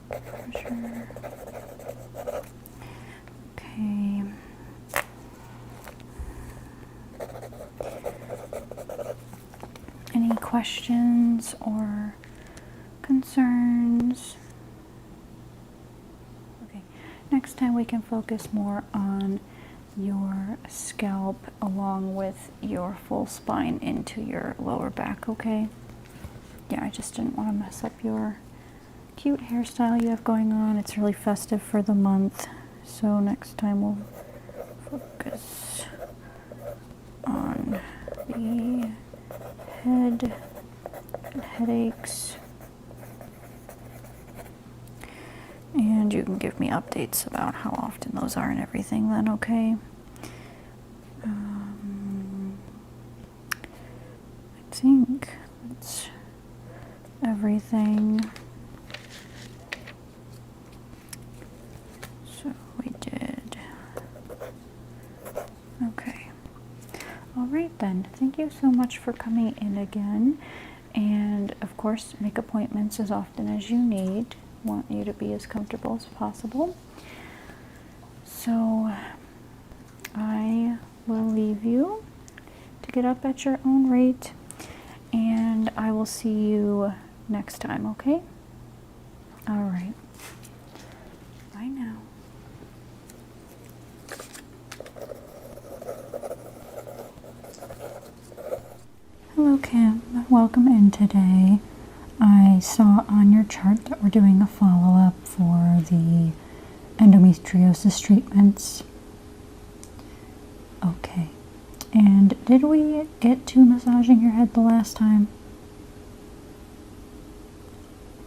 Pressure. Okay. Any questions or concerns? next time we can focus more on your scalp along with your full spine into your lower back, okay? Yeah, I just didn't want to mess up your cute hairstyle you have going on. It's really festive for the month, so next time we'll focus on the head and headaches. And you can give me updates about how often those are and everything then, okay? I think that's everything. So we did. Okay. All right then. Thank you so much for coming in again. And of course, make appointments as often as you need. Want you to be as comfortable as possible. So I will leave you to get up at your own rate, and I will see you next time, okay? All right. Bye now. Hello, Kim. Welcome in today. I saw on your chart that we're doing a follow-up for the endometriosis treatments. Okay. And did we get to massaging your head the last time?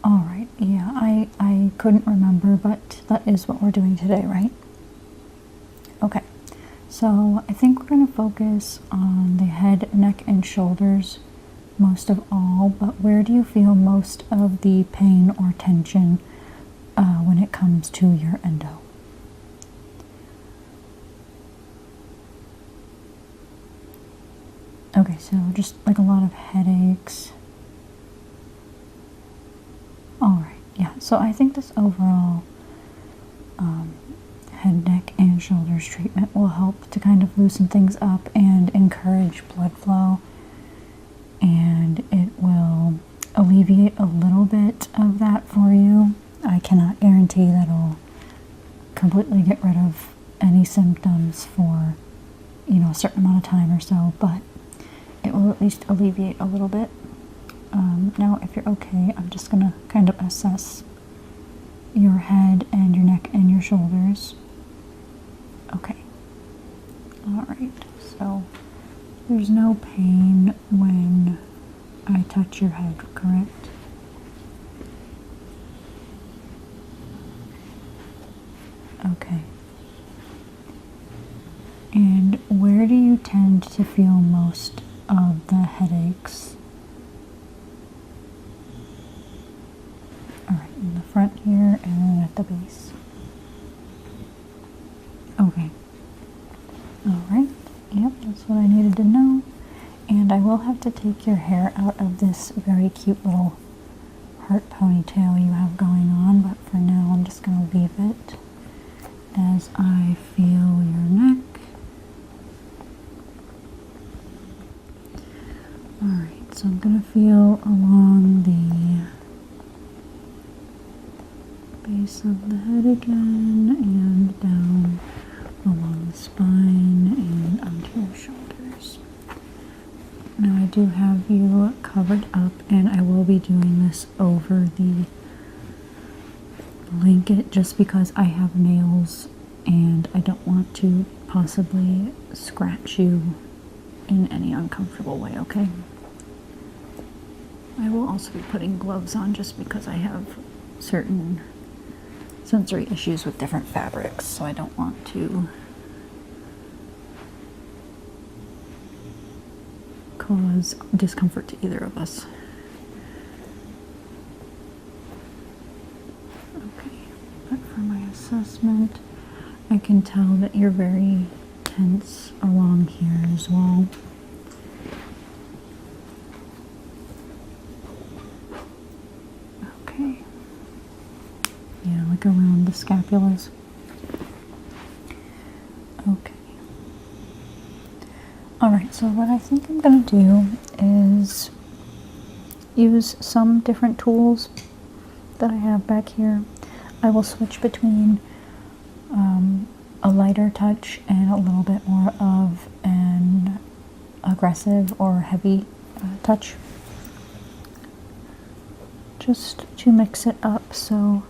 Alright, yeah, I couldn't remember, but that is what we're doing today, right? Okay. So I think we're going to focus on the head, neck, and shoulders most of all, but where do you feel most of the pain or tension when it comes to your endo? Okay, so just like a lot of headaches. Alright, yeah, so I think this overall head, neck, and shoulders treatment will help to kind of loosen things up and encourage blood flow. And it will alleviate a little bit of that for you. I cannot guarantee that it'll completely get rid of any symptoms for, you know, a certain amount of time or so, but it will at least alleviate a little bit. Now, if you're okay, I'm just going to kind of assess your head and your neck and your shoulders. Okay. All right. So there's no pain when I touch your head, correct? Okay. And where do you tend to feel most of the headaches? Alright, in the front here and then at the base. Okay. Alright. Yep, that's what I needed to know. And I will have to take your hair out of this very cute little heart ponytail you have going on, but for now I'm just going to leave it as I feel your neck. Alright, so I'm going to feel along the base of the head again and down along the spine and onto your shoulders. Now I do have you covered up, and I will be doing this over the blanket just because I have nails and I don't want to possibly scratch you in any uncomfortable way, okay? I will also be putting gloves on just because I have certain sensory issues with different fabrics, so I don't want to cause discomfort to either of us. Okay, but for my assessment, I can tell that you're very tense along here as well. Okay. Yeah, like around the scapulas. Okay. Alright, so what I think I'm going to do is use some different tools that I have back here. I will switch between a lighter touch and a little bit more of an aggressive or heavy touch, just to mix it up so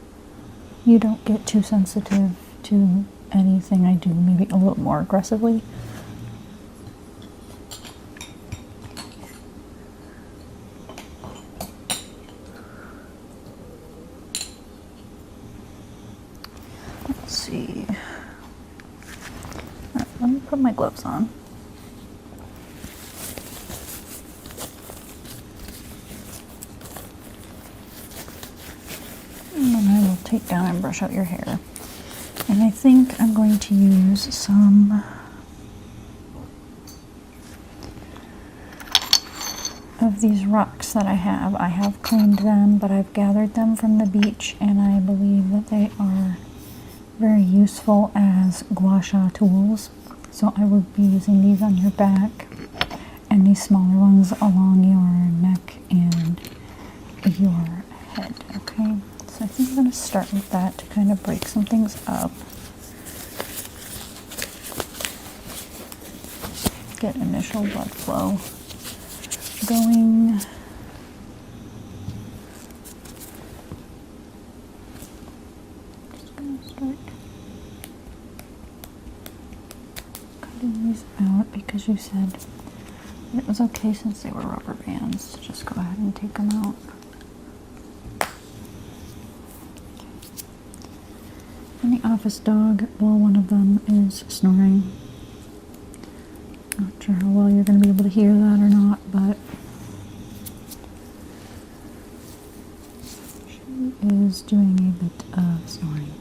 you don't get too sensitive to anything I do, maybe a little more aggressively. Let's see. All right, let me put my gloves on. And then I will take down and brush out your hair. And I think I'm going to use some of these rocks that I have. I have cleaned them, but I've gathered them from the beach, and I believe that they are very useful as gua sha tools. So I will be using these on your back and these smaller ones along your neck and your head, okay? So I think I'm going to start with that to kind of break some things up. Get initial blood flow going. Just going to start cutting these out because you said it was okay since they were rubber bands. Just go ahead and take them out. And the office dog, well, one of them is snoring. Not sure how well you're going to be able to hear that or not, but she is doing a bit of snoring.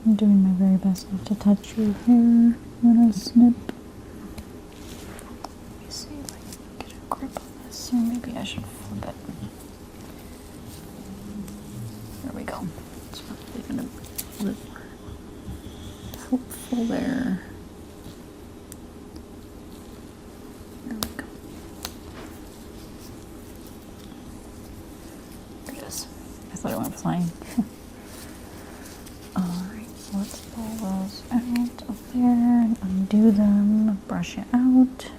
I'm doing my very best not to touch your hair when I snip. Let me see if I can get a grip on this, or maybe I should flip it. There we go. It's probably going to be a bit more helpful there. There we go. There it is. I thought it went flying. Let's pull those out of there and undo them, brush it out.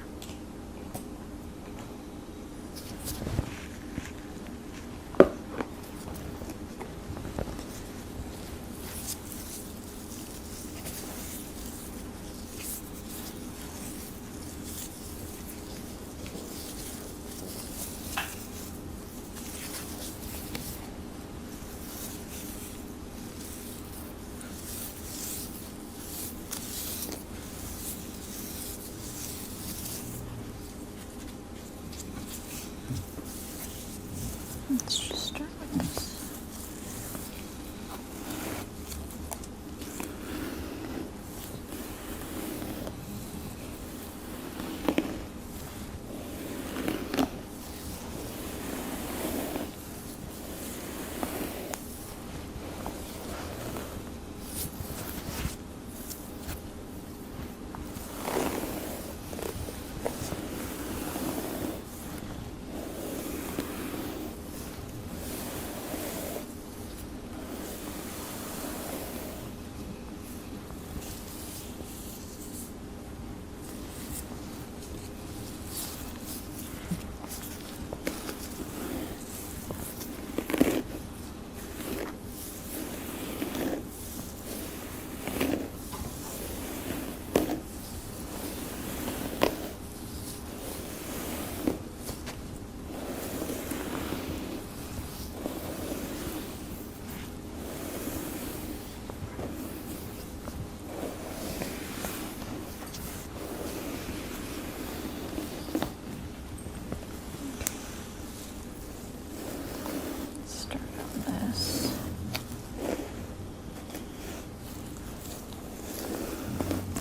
Let's just start with this.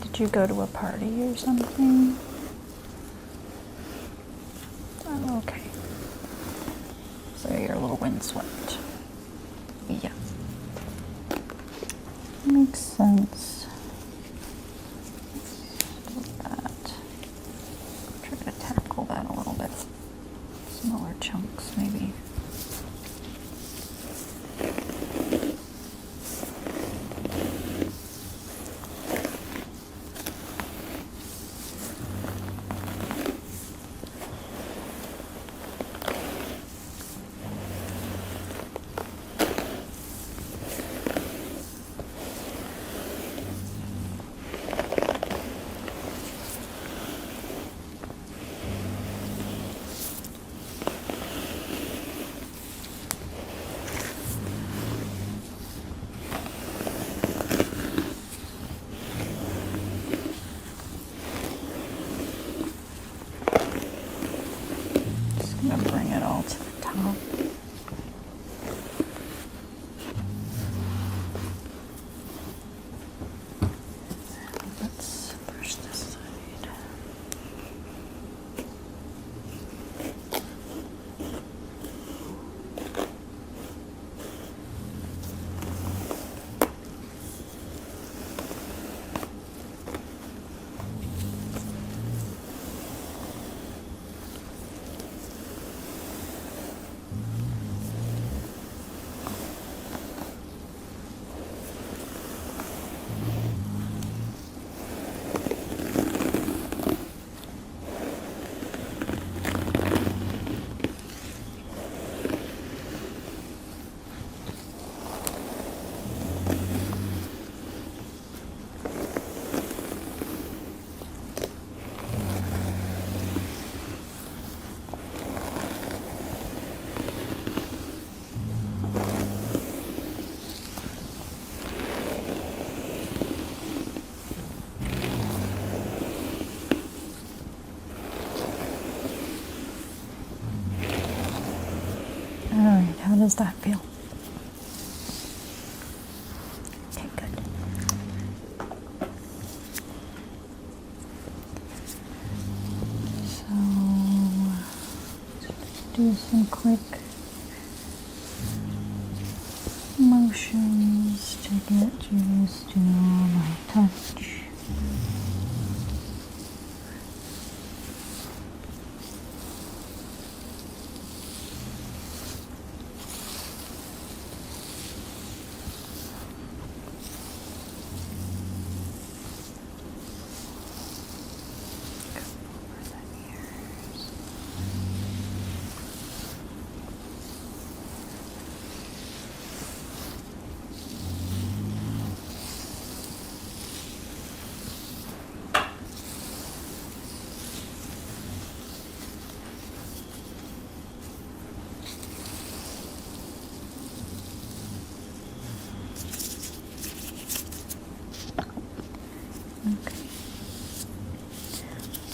Did you go to a party or something? Oh, okay. So you're a little windswept. Yeah. makes sense. Do that. Try to tackle that a little bit. Smaller chunks, maybe. Bring it all to the top. Let's brush this side. Alright, how does that feel? Okay, good. So, do some quick motions to get used to my touch. Okay.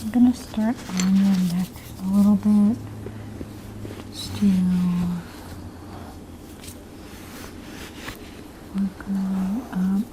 I'm going to start on your neck a little bit, just to work our way up.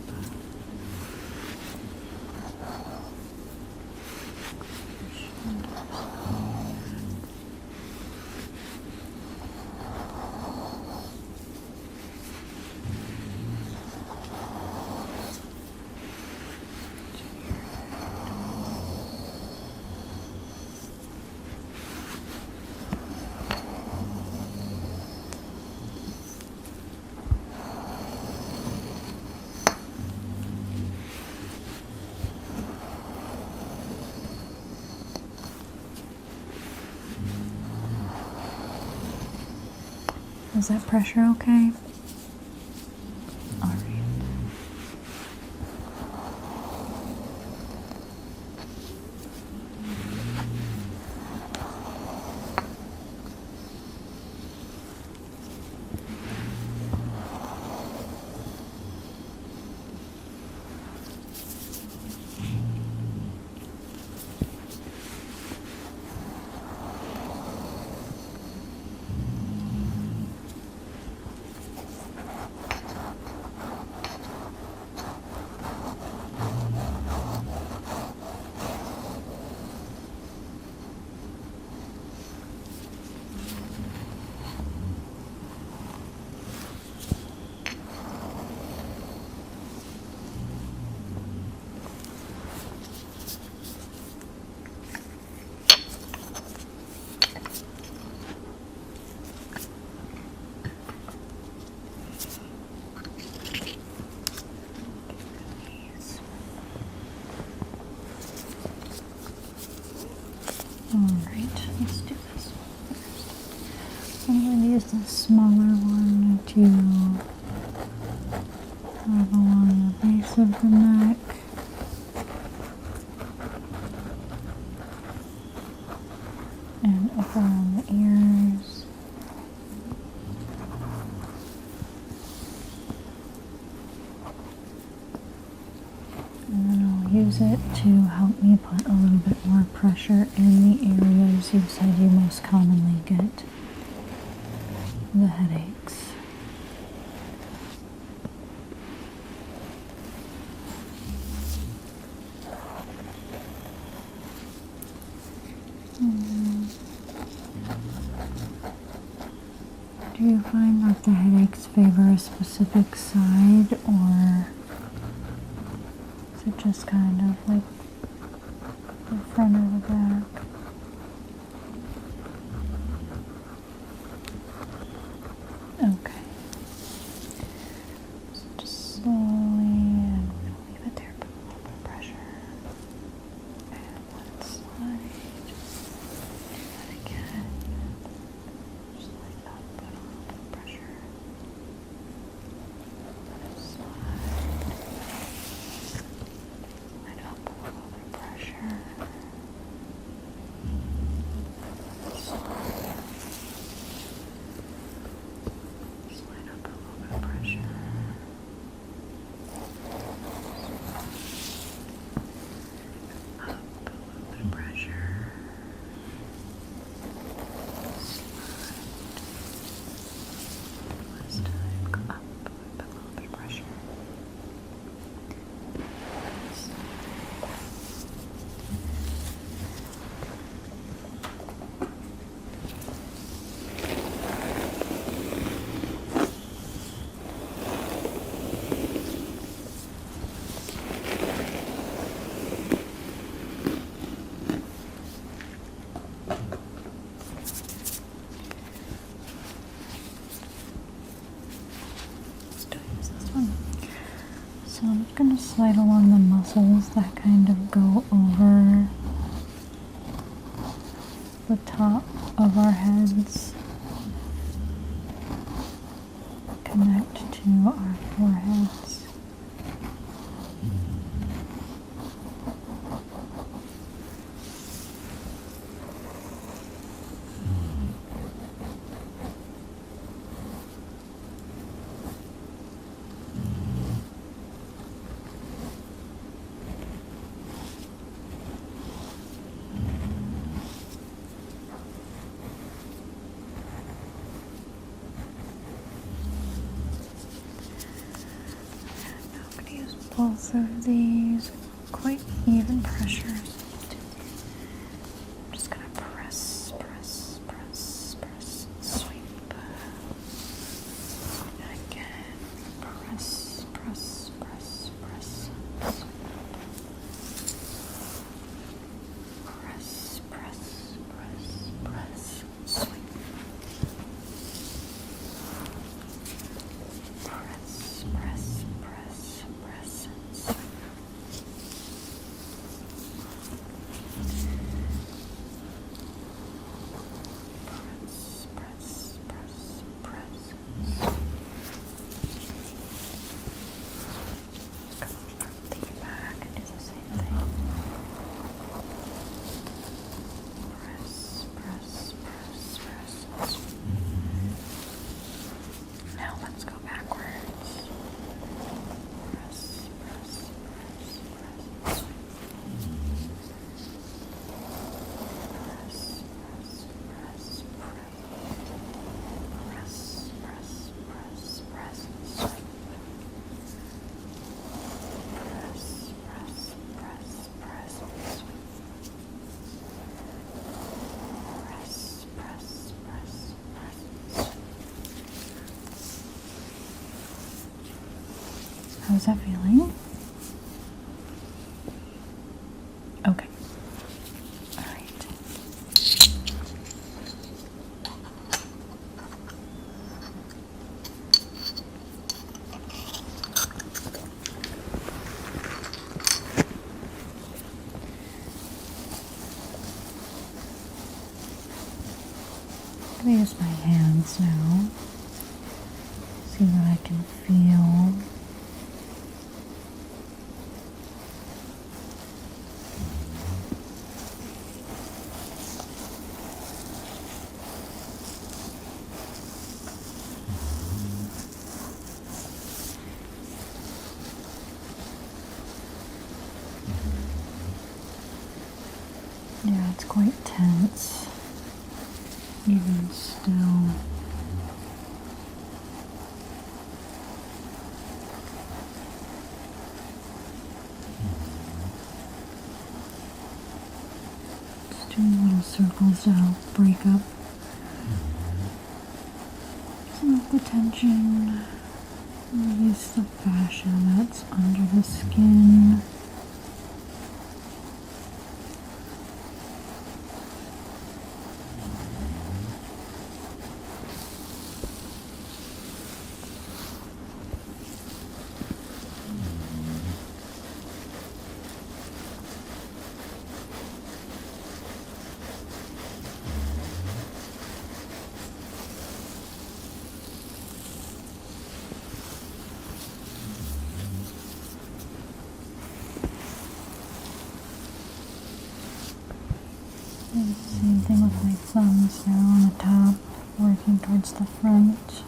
Is that pressure okay? All right. use the smaller one to rub along the base of the neck. And up around the ears. And then I'll use it to help me put a little bit more pressure in the areas you said you most commonly get the headaches. Do you find that the headaches favor a specific side, or is it just kind of like the front or the back? Okay. So just slowly, I'm going to leave it there, put a little bit of pressure, and let it slide. Do that again. Just like that, put a little bit of pressure. Let it slide. Slide up a little bit of pressure. Slide up a little bit of pressure. Up a little bit of pressure. Last time, go up, put a little bit of pressure. Still use this one. So I'm just going to slide along the muscles that kind of go over the top of our heads, connect to our foreheads. Now I'm going to use both of these quite even pressures. I'm just going to press, press, press, press, sweep. And again, press, press, press, press, sweep. Press, press, press, press, sweep. Press, press, press, press, sweep. Press, press, press, press, sweep. Come from the back and do the same thing. Press, press, press, press, sweep. Now let's go backwards. Press, press, press, press, sweep. Press, press, press, press. Press, press, press, press, sweep. Press, press, press, press, sweep. Press, press, press, press, sweep. How's that feeling? Okay. All right. I'm gonna use my hands now. See what I can feel. Yeah, it's quite tense, even still. Just doing little circles to help break up some of the tension, release the fascia that's under the skin. And same thing with my thumbs now on the top, working towards the front.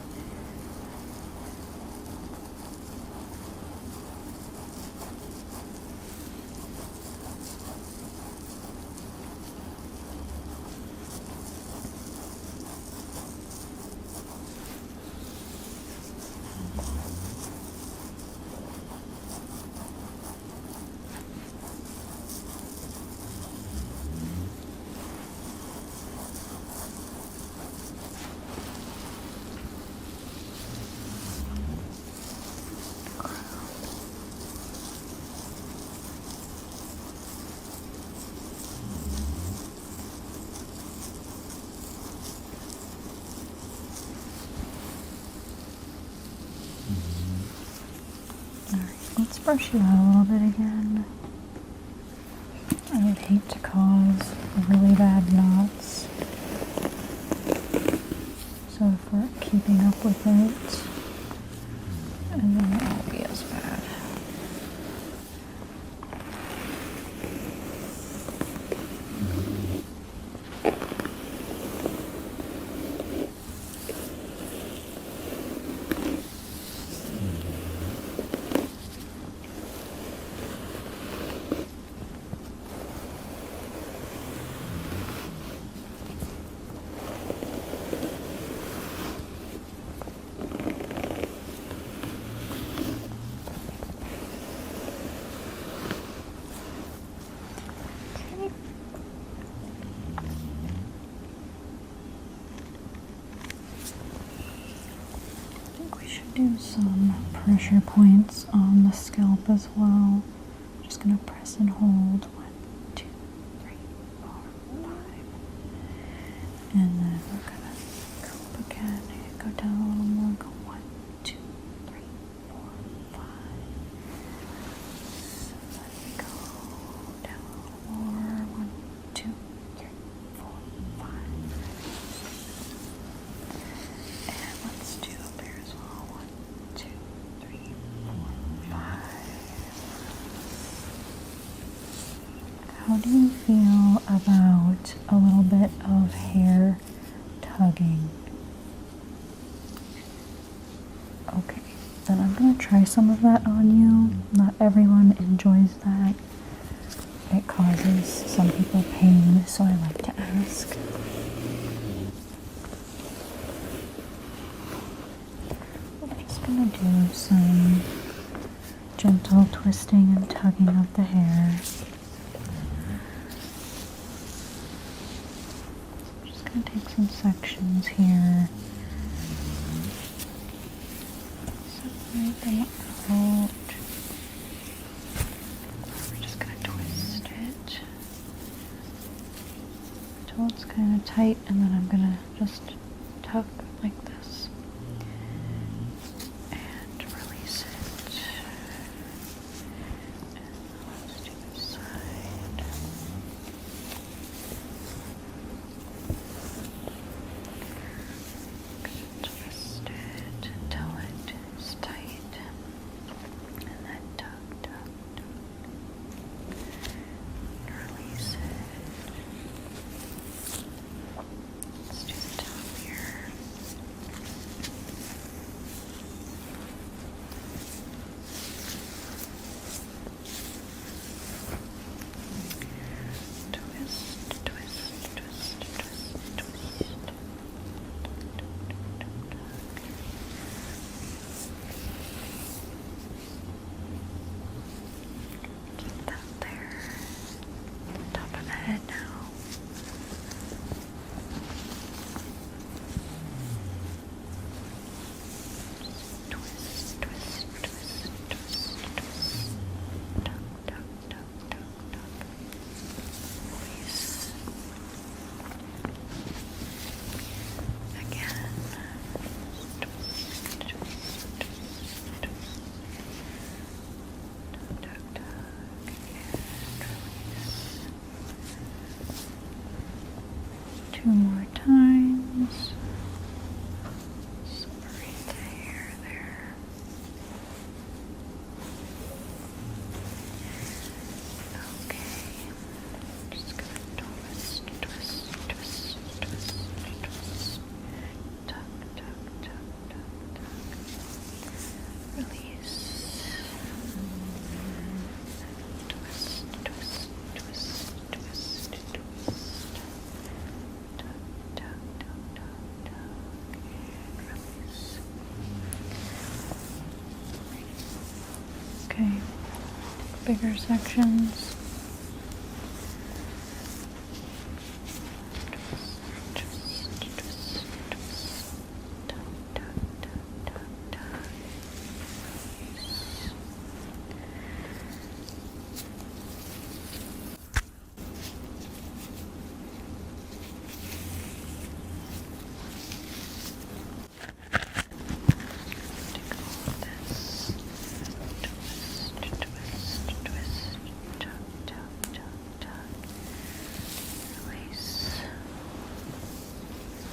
Let's brush you out a little bit again. I would hate to cause really bad knots. So if we're keeping up with it, and then it won't be as bad. Do some pressure points on the scalp as well. Just gonna press and hold 1, 2, 3, 4, 5, and then we're gonna go up again and go down a little more. Go 1, 2, 3, 4, 5. So let me go down a little more. 1, 2, 3, 4, 5. And let's do up here as well. 1, 2, 3, 4, 5. How do you feel about a little bit of hair tugging? Okay, then I'm going to try some of that on you. Not everyone enjoys that. It causes some people pain, so I like to ask. I'm just going to do some gentle twisting and tugging of the hair. I'm just going to take some sections here. Separate them out. We're just going to twist it until it's kind of tight, and then I'm going to just tug like this and release it. And let's do this side. bigger sections. Twist, twist, twist, twist. Tug, tug, tug, tug, tug. Release. Take all of this. Twist, twist, twist. Tug, tug, tug, tug. Release.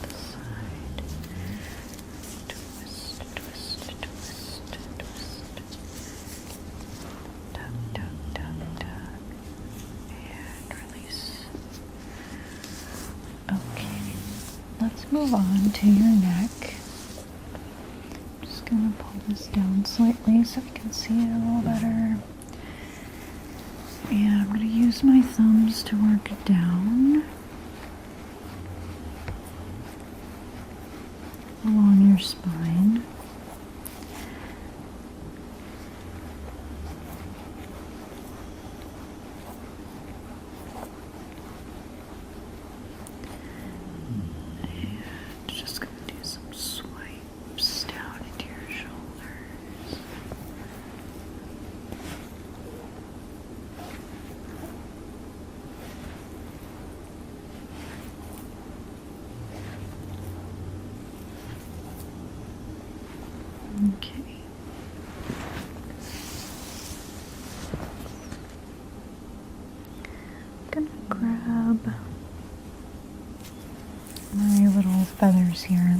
The side. Twist, twist, twist, twist. Tug, tug, tug, tug. And release. Okay, let's move on to your neck. I'm just gonna pull this down slightly so we can see it a little better. And I'm gonna use my thumbs to work it down along your spine. And just gonna do some swipes down into your shoulders. Okay. I'm gonna grab my little feathers here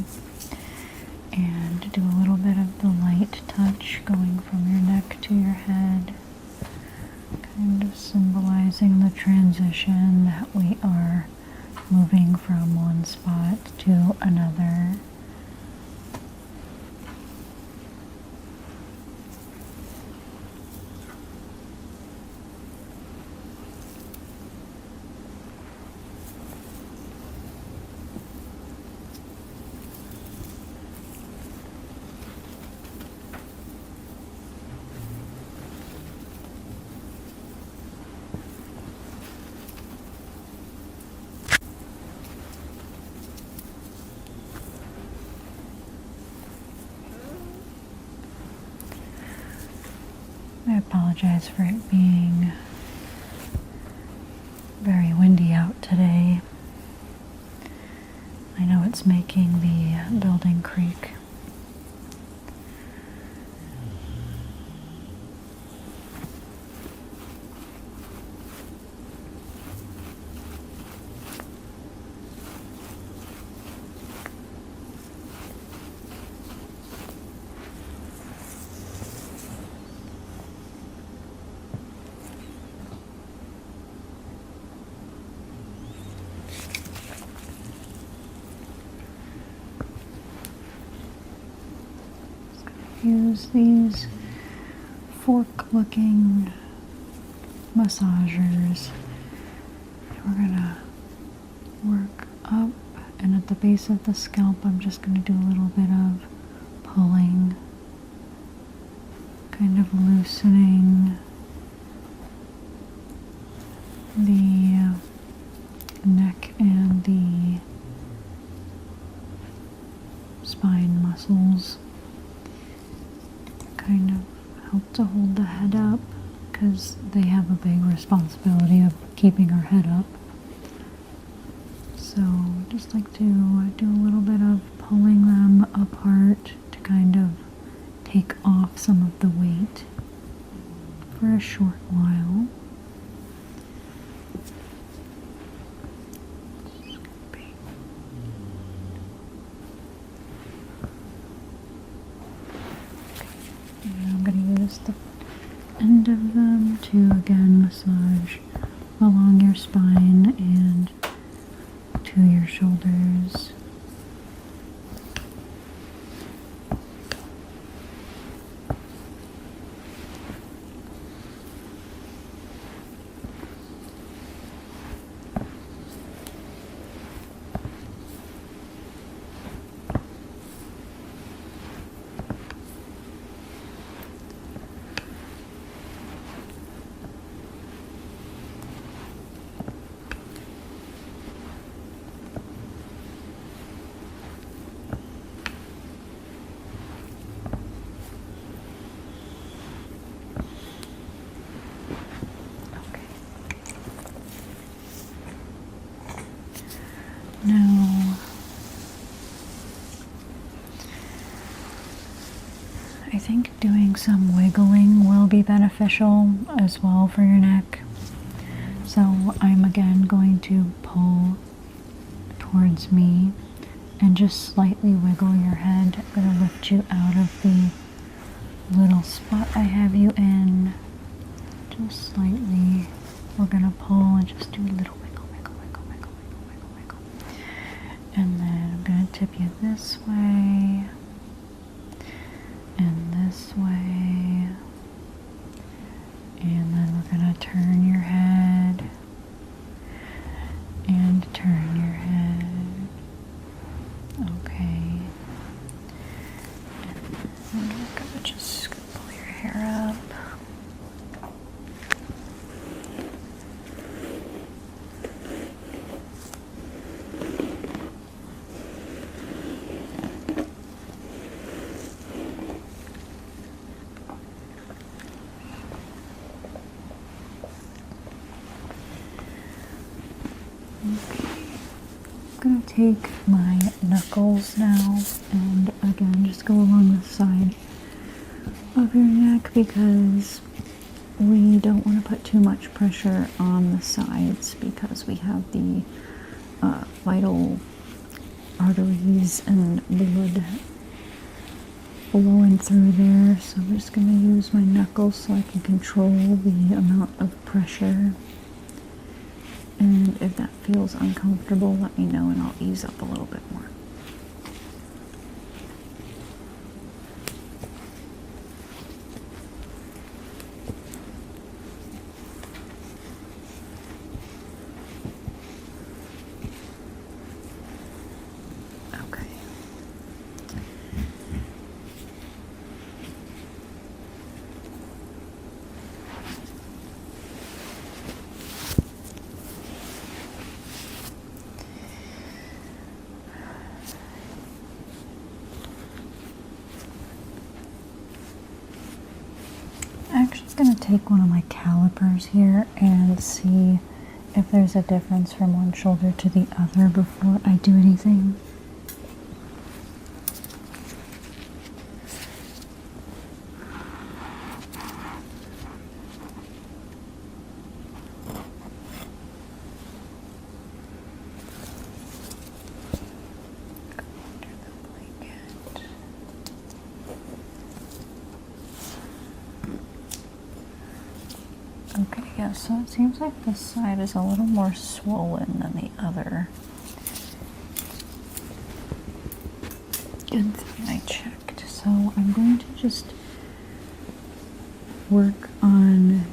and do a little bit of the light touch going from your neck to your head, kind of symbolizing the transition that we are moving from one spot to another. I apologize for it being very windy out today. I know it's making the building creak. Use these fork-looking massagers. And we're gonna work up, and at the base of the scalp, I'm just gonna do a little bit of pulling, kind of loosening the neck and the spine muscles. Kind of help to hold the head up because they have a big responsibility of keeping our head up. So just like to do a little bit of pulling them apart to kind of take off some of the weight for a short while. And I'm going to use the end of them to again massage along your spine and to your shoulders. think doing some wiggling will be beneficial as well for your neck. So I'm again going to pull towards me and just slightly wiggle your head. I'm going to lift you out of the little spot I have you in. Just slightly. We're going to pull and just do a little wiggle, wiggle, wiggle, wiggle, wiggle, wiggle, wiggle. And then I'm going to tip you this way and this way. And then we're going to turn your head and turn your head. Okay. And then we're going to just pull your hair up. I'm going to take my knuckles now and again just go along the side of your neck because we don't want to put too much pressure on the sides because we have the vital arteries and blood flowing through there. So I'm just going to use my knuckles so I can control the amount of pressure. And if that feels uncomfortable, let me know and I'll ease up a little bit more. Okay. I'm actually going to take one of my calipers here and see if there's a difference from one shoulder to the other before I do anything. Okay, yeah, so it seems like this side is a little more swollen than the other. Good thing I checked. So I'm going to just work on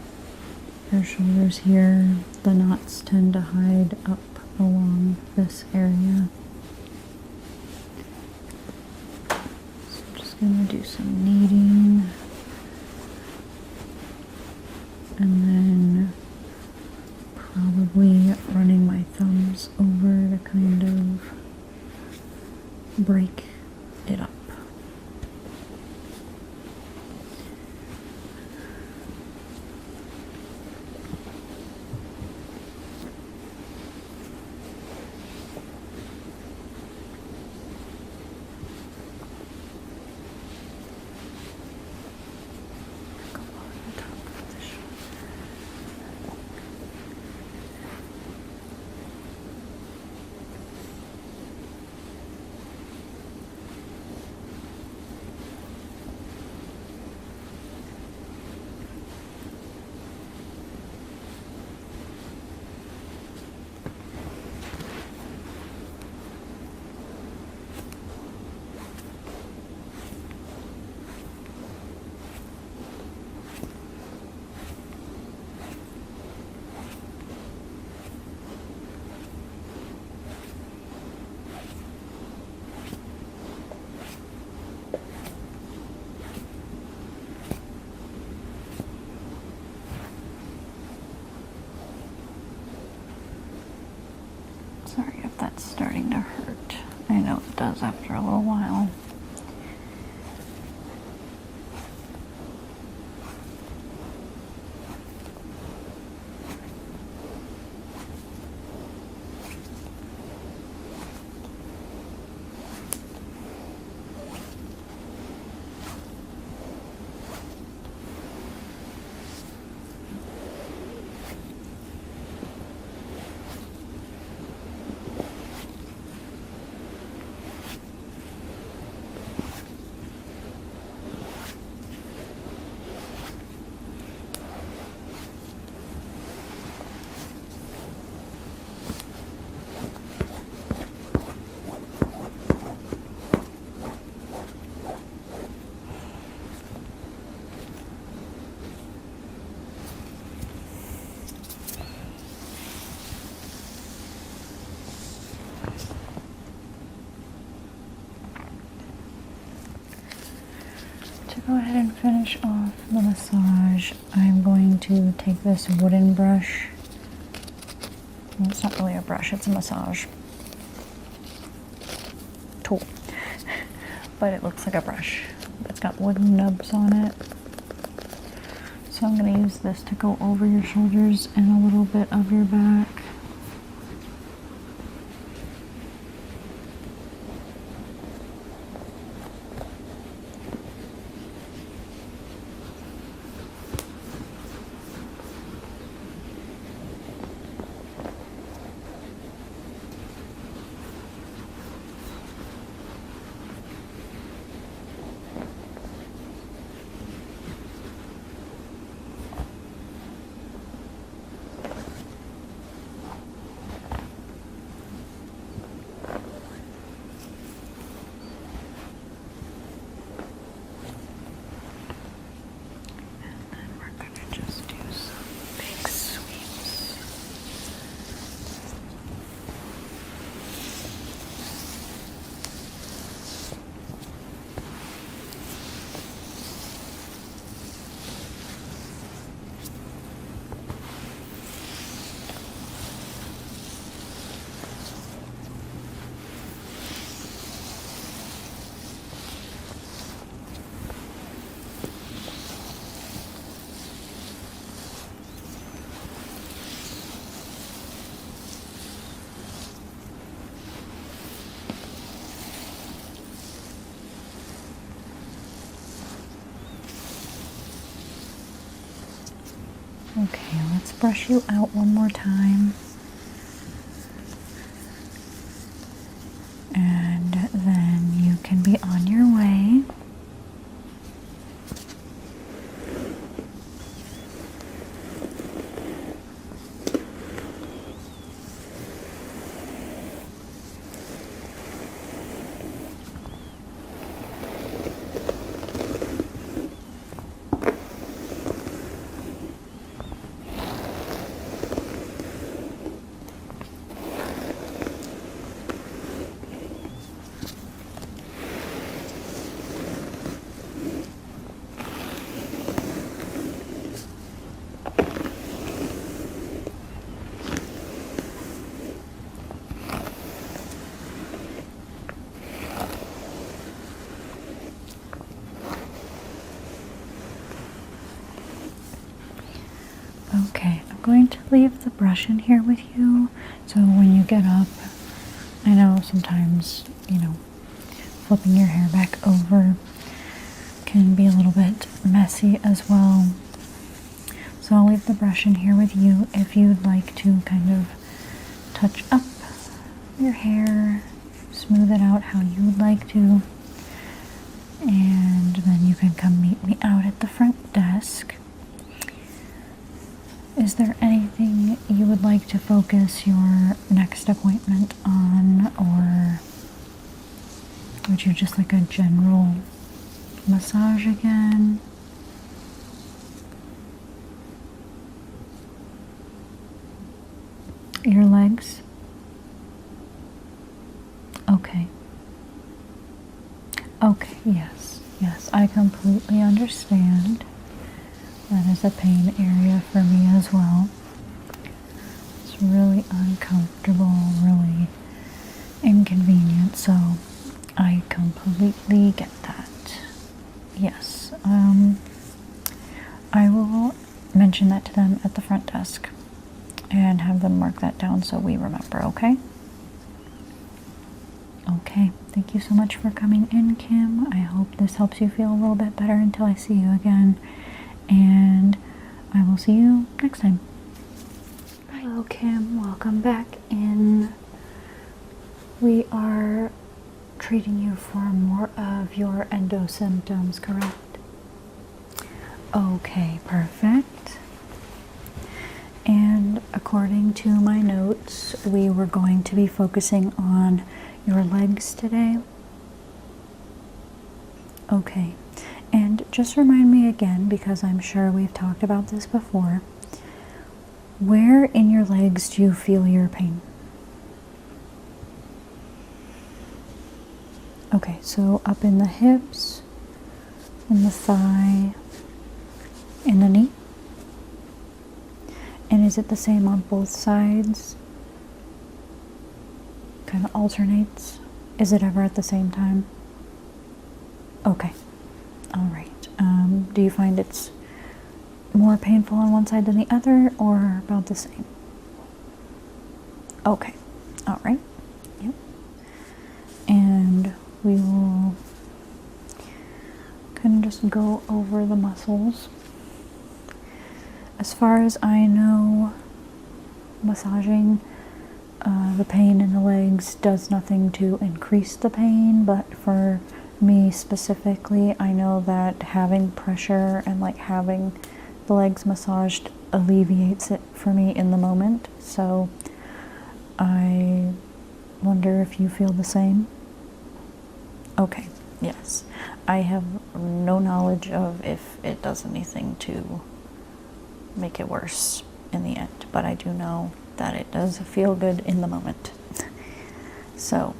your shoulders here. The knots tend to hide up along this area. So I'm just going to do some kneading. And then probably running my thumbs over to kind of break it up. Sorry if that's starting to hurt. I know it does after a little while. go ahead and finish off the massage, I'm going to take this wooden brush. Well, it's not really a brush, it's a massage tool. But it looks like a brush. It's got wooden nubs on it. So I'm going to use this to go over your shoulders and a little bit of your back. Okay, let's brush you out one more time. And then you can be on your way. Okay, I'm going to leave the brush in here with you, so when you get up, I know sometimes, flipping your hair back over can be a little bit messy as well. So I'll leave the brush in here with you if you'd like to kind of touch up your hair, smooth it out how you would like to, and then you can come meet me out at the front desk. Is there anything you would like to focus your next appointment on, or would you just like a general massage again? Your legs? Okay. Okay, yes, I completely understand. That is a pain area for me as well. It's really uncomfortable, really inconvenient, so I completely get that. Yes, I will mention that to them at the front desk and have them mark that down so we remember, okay? Okay, thank you so much for coming in, Kim. I hope this helps you feel a little bit better until I see you again. And I will see you next time. Bye. Hello, Kim. Welcome back in. We are treating you for more of your endo symptoms, correct? Okay, perfect. And according to my notes, we were going to be focusing on your legs today. Okay. And just remind me again, because I'm sure we've talked about this before, where in your legs do you feel your pain? Okay, so up in the hips, in the thigh, in the knee? And is it the same on both sides? Kind of alternates? Is it ever at the same time? Okay. All right. Do you find it's more painful on one side than the other, or about the same? Okay. All right. Yep. And we will kind of just go over the muscles. As far as I know, massaging the pain in the legs does nothing to increase the pain, but for me specifically, I know that having pressure and like having the legs massaged alleviates it for me in the moment. So I wonder if you feel the same. Okay, yes. I have no knowledge of if it does anything to make it worse in the end, but I do know that it does feel good in the moment. So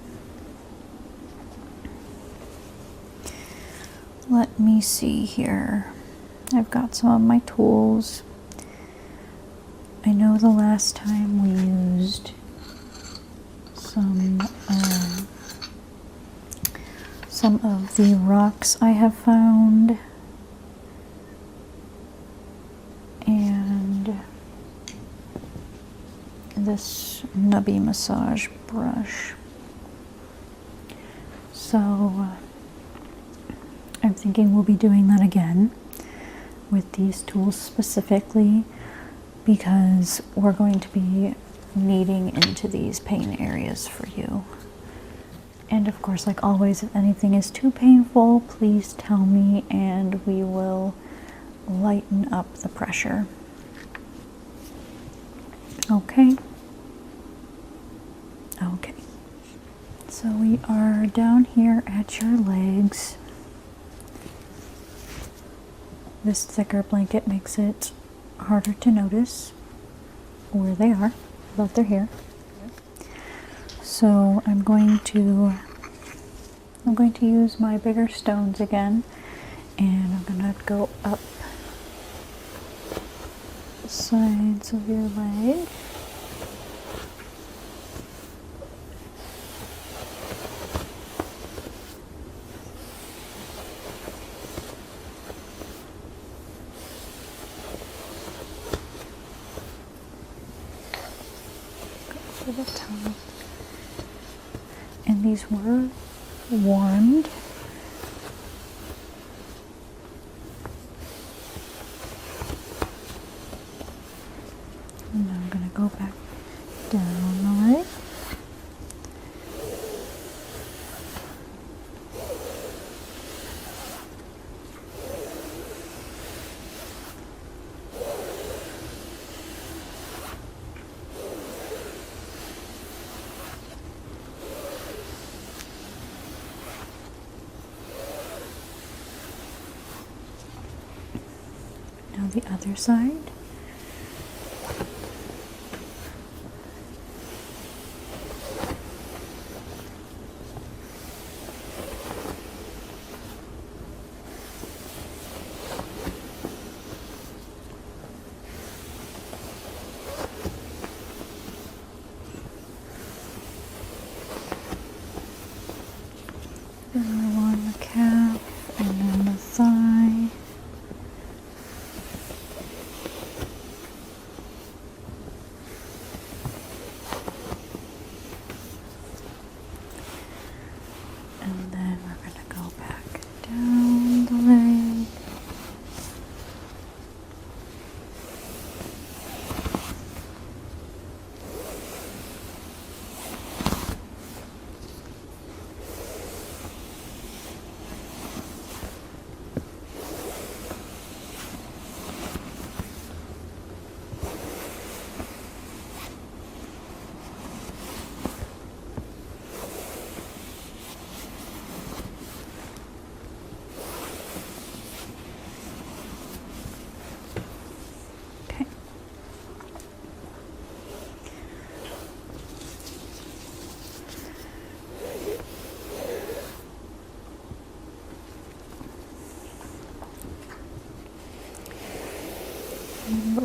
let me see here. I've got some of my tools. I know the last time we used some of the rocks I have found, and this nubby massage brush. So I'm thinking we'll be doing that again with these tools specifically, because we're going to be kneading into these pain areas for you. And of course, like always, if anything is too painful, please tell me and we will lighten up the pressure. Okay. Okay. So we are down here at your legs. This thicker blanket makes it harder to notice where they are, but they're here. So I'm going to use my bigger stones again, and I'm going to go up the sides of your leg. To the top. And these were warmed. And now I'm going to go back down the leg. Now the other side. Then I want the calf and then the thigh.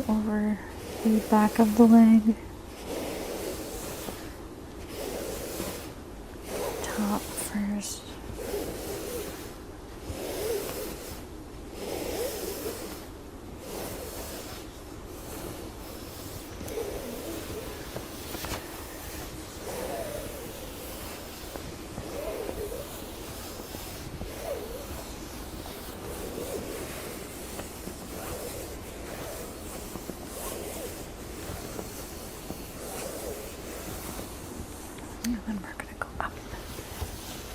go over the back of the leg, top first. And then we're going to go up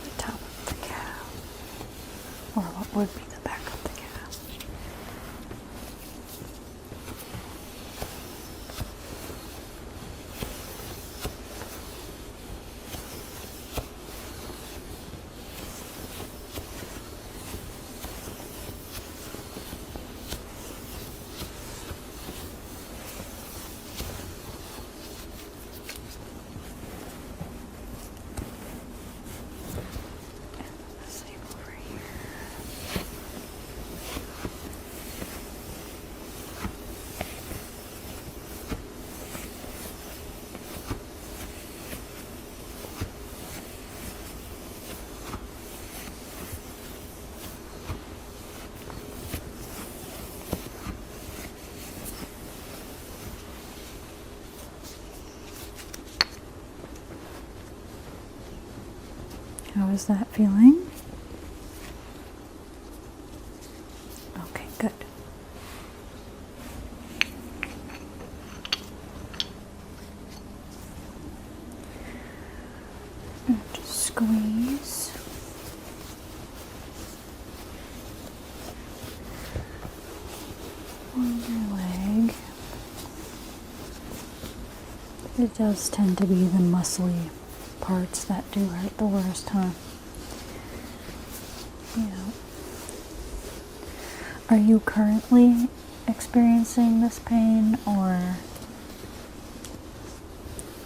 the top of the calf, or what would be the back of the calf. Same over here. How is that feeling? Okay, good. And just squeeze. On your leg. It does tend to be the muscly parts that do hurt the worst, huh? Yeah. Are you currently experiencing this pain, or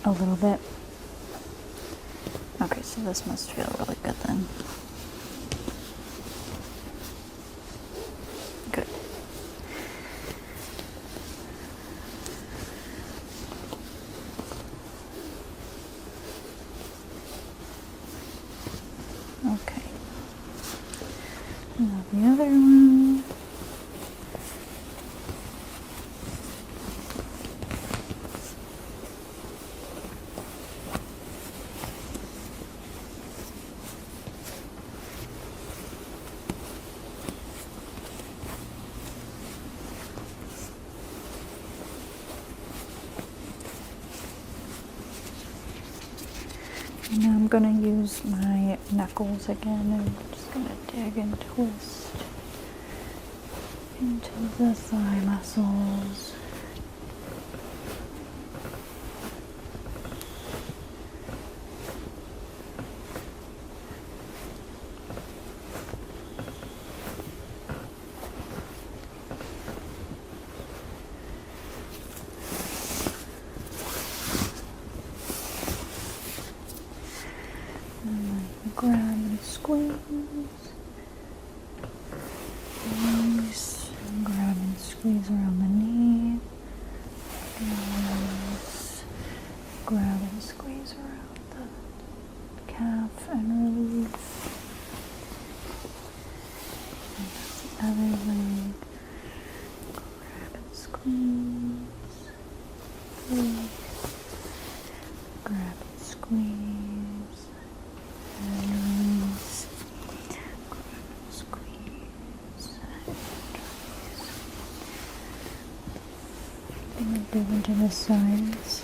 a little bit? Okay, so this must feel really good then. Good. Okay. Now the other one. And now I'm going to use my knuckles again, and I'm just going to dig and twist into the thigh muscles. Grab and squeeze. Release. And grab and squeeze around the knee. Release. Grab and squeeze around the calf and release. And that's the other leg. Grab and squeeze. Release. Grab and squeeze. Release. Grab and squeeze. And move into the sides.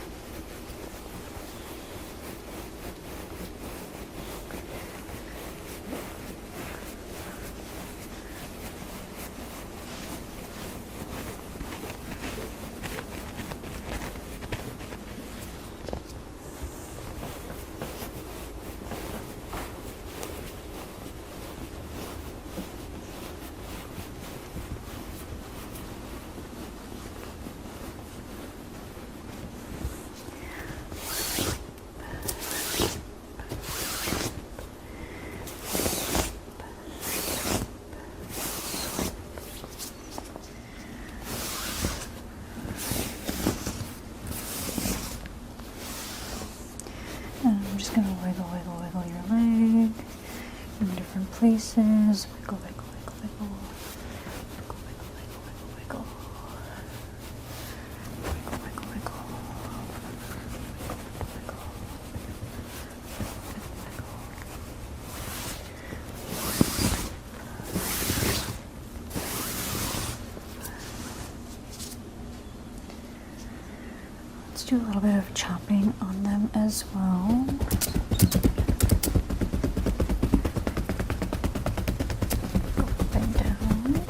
places. Wiggle, wiggle, wiggle, wiggle. Wiggle, wiggle, wiggle, wiggle, wiggle. Wiggle, wiggle, wiggle. Let's do a little bit of chopping on them as well. Go up and down.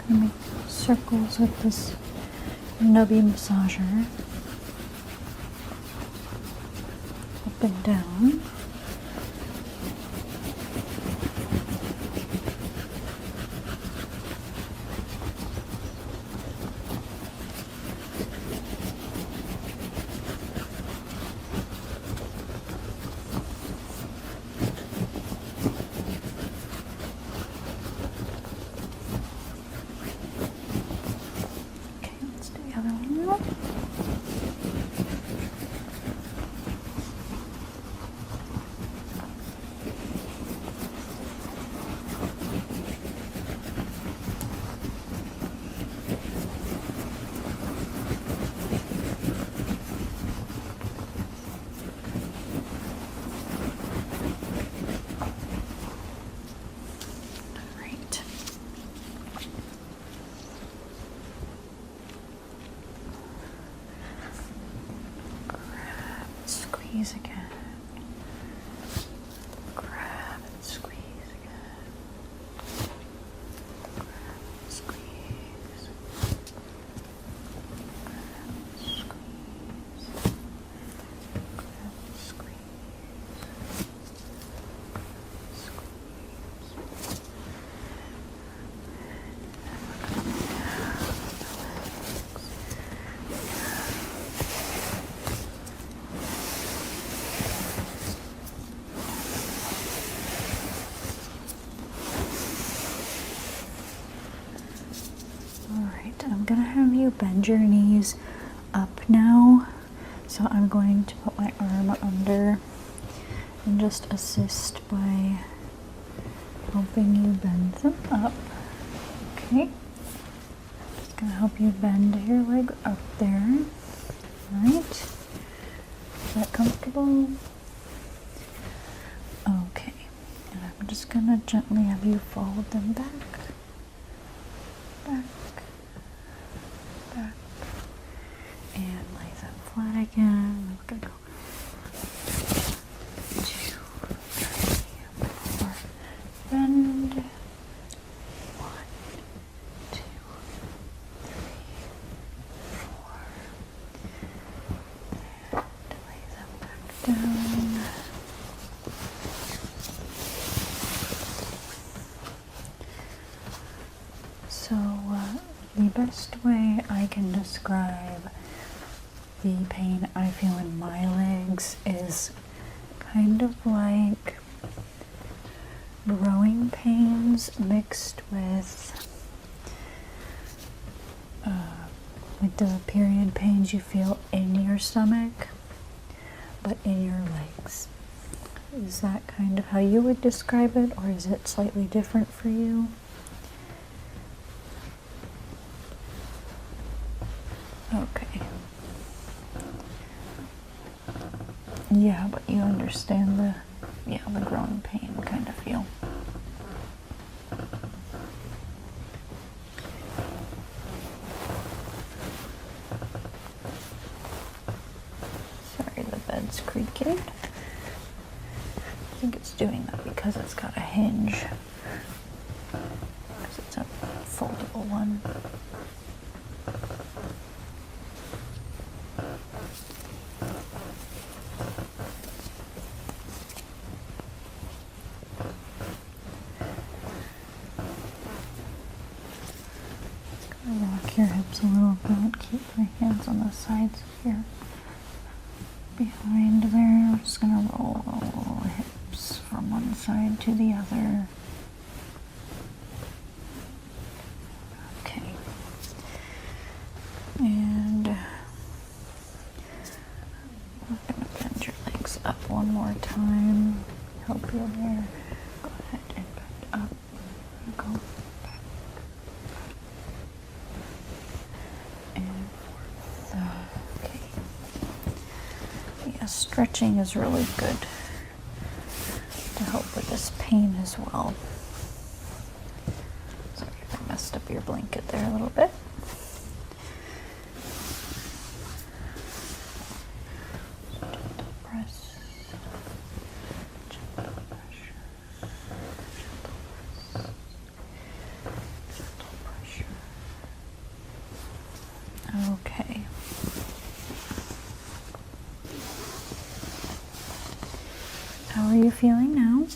Make circles with this nubby massager. Up and down. Squeeze again. Grab and squeeze again. Grab and squeeze. Grab and squeeze. Grab and squeeze. I'm gonna have you bend your knees up now. So I'm going to put my arm under and just assist by helping you bend them up. Okay. Just gonna help you bend your leg up there. Alright. Is that comfortable? Okay. And I'm just gonna gently have you fold them back. Back. Back. And lay them flat again. We're gonna go 1, 2, 3, 4. Bend. 1, 2, 3, 4. And lay them back down. So, the best way I can describe the pain I feel in my legs is kind of like growing pains mixed with like the period pains you feel in your stomach, but in your legs. Is that kind of how you would describe it, or is it slightly different for you? Okay. Yeah, but you understand yeah, the growing pain kind of feel. Sorry, the bed's creaking. I think it's doing that because it's got a hinge. Because it's a foldable one. Rock your hips a little bit. Keep my hands on the sides of your behind there. We're just gonna roll the hips from one side to the other. Okay. And we're gonna bend your legs up one more time. Help you there. Go ahead and bend up. Go back. And forth. Okay. Yeah, stretching is really good to help with this pain as well. Sorry if I messed up your blanket there a little bit. Gentle press. Gentle pressure. Gentle press. Gentle pressure. Okay. How are you feeling now?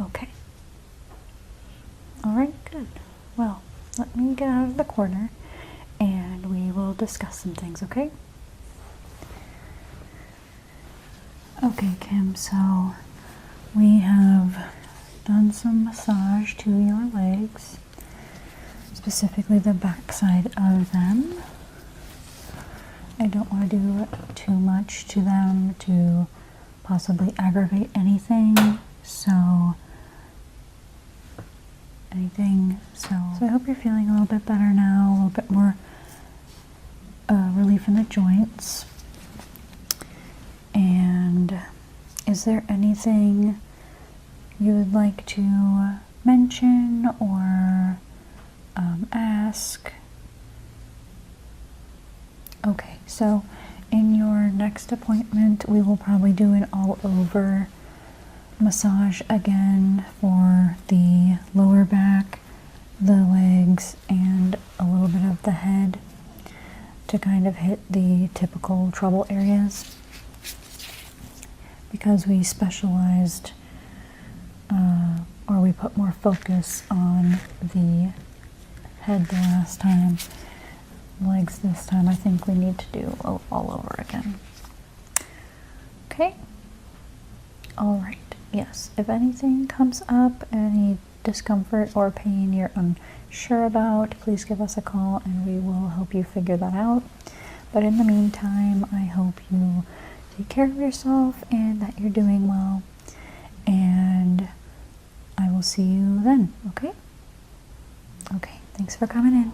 Okay. All right, good. Well, let me get out of the corner and we will discuss some things, okay? Okay, Kim, so we have done some massage to your legs, specifically the back side of them. I don't want to do too much to them to possibly aggravate anything, so I hope you're feeling a little bit better now, a little bit more relief in the joints. And is there anything you would like to mention or ask? Okay, so in your next appointment, we will probably do an all-over massage again for the lower back, the legs, and a little bit of the head to kind of hit the typical trouble areas. Because we specialized, or we put more focus on the head the last time, legs this time, I think we need to do all over again. Okay? All right. Yes. If anything comes up, any discomfort or pain you're unsure about, please give us a call and we will help you figure that out. But in the meantime, I hope you take care of yourself and that you're doing well. And I will see you then. Okay? Okay. Thanks for coming in.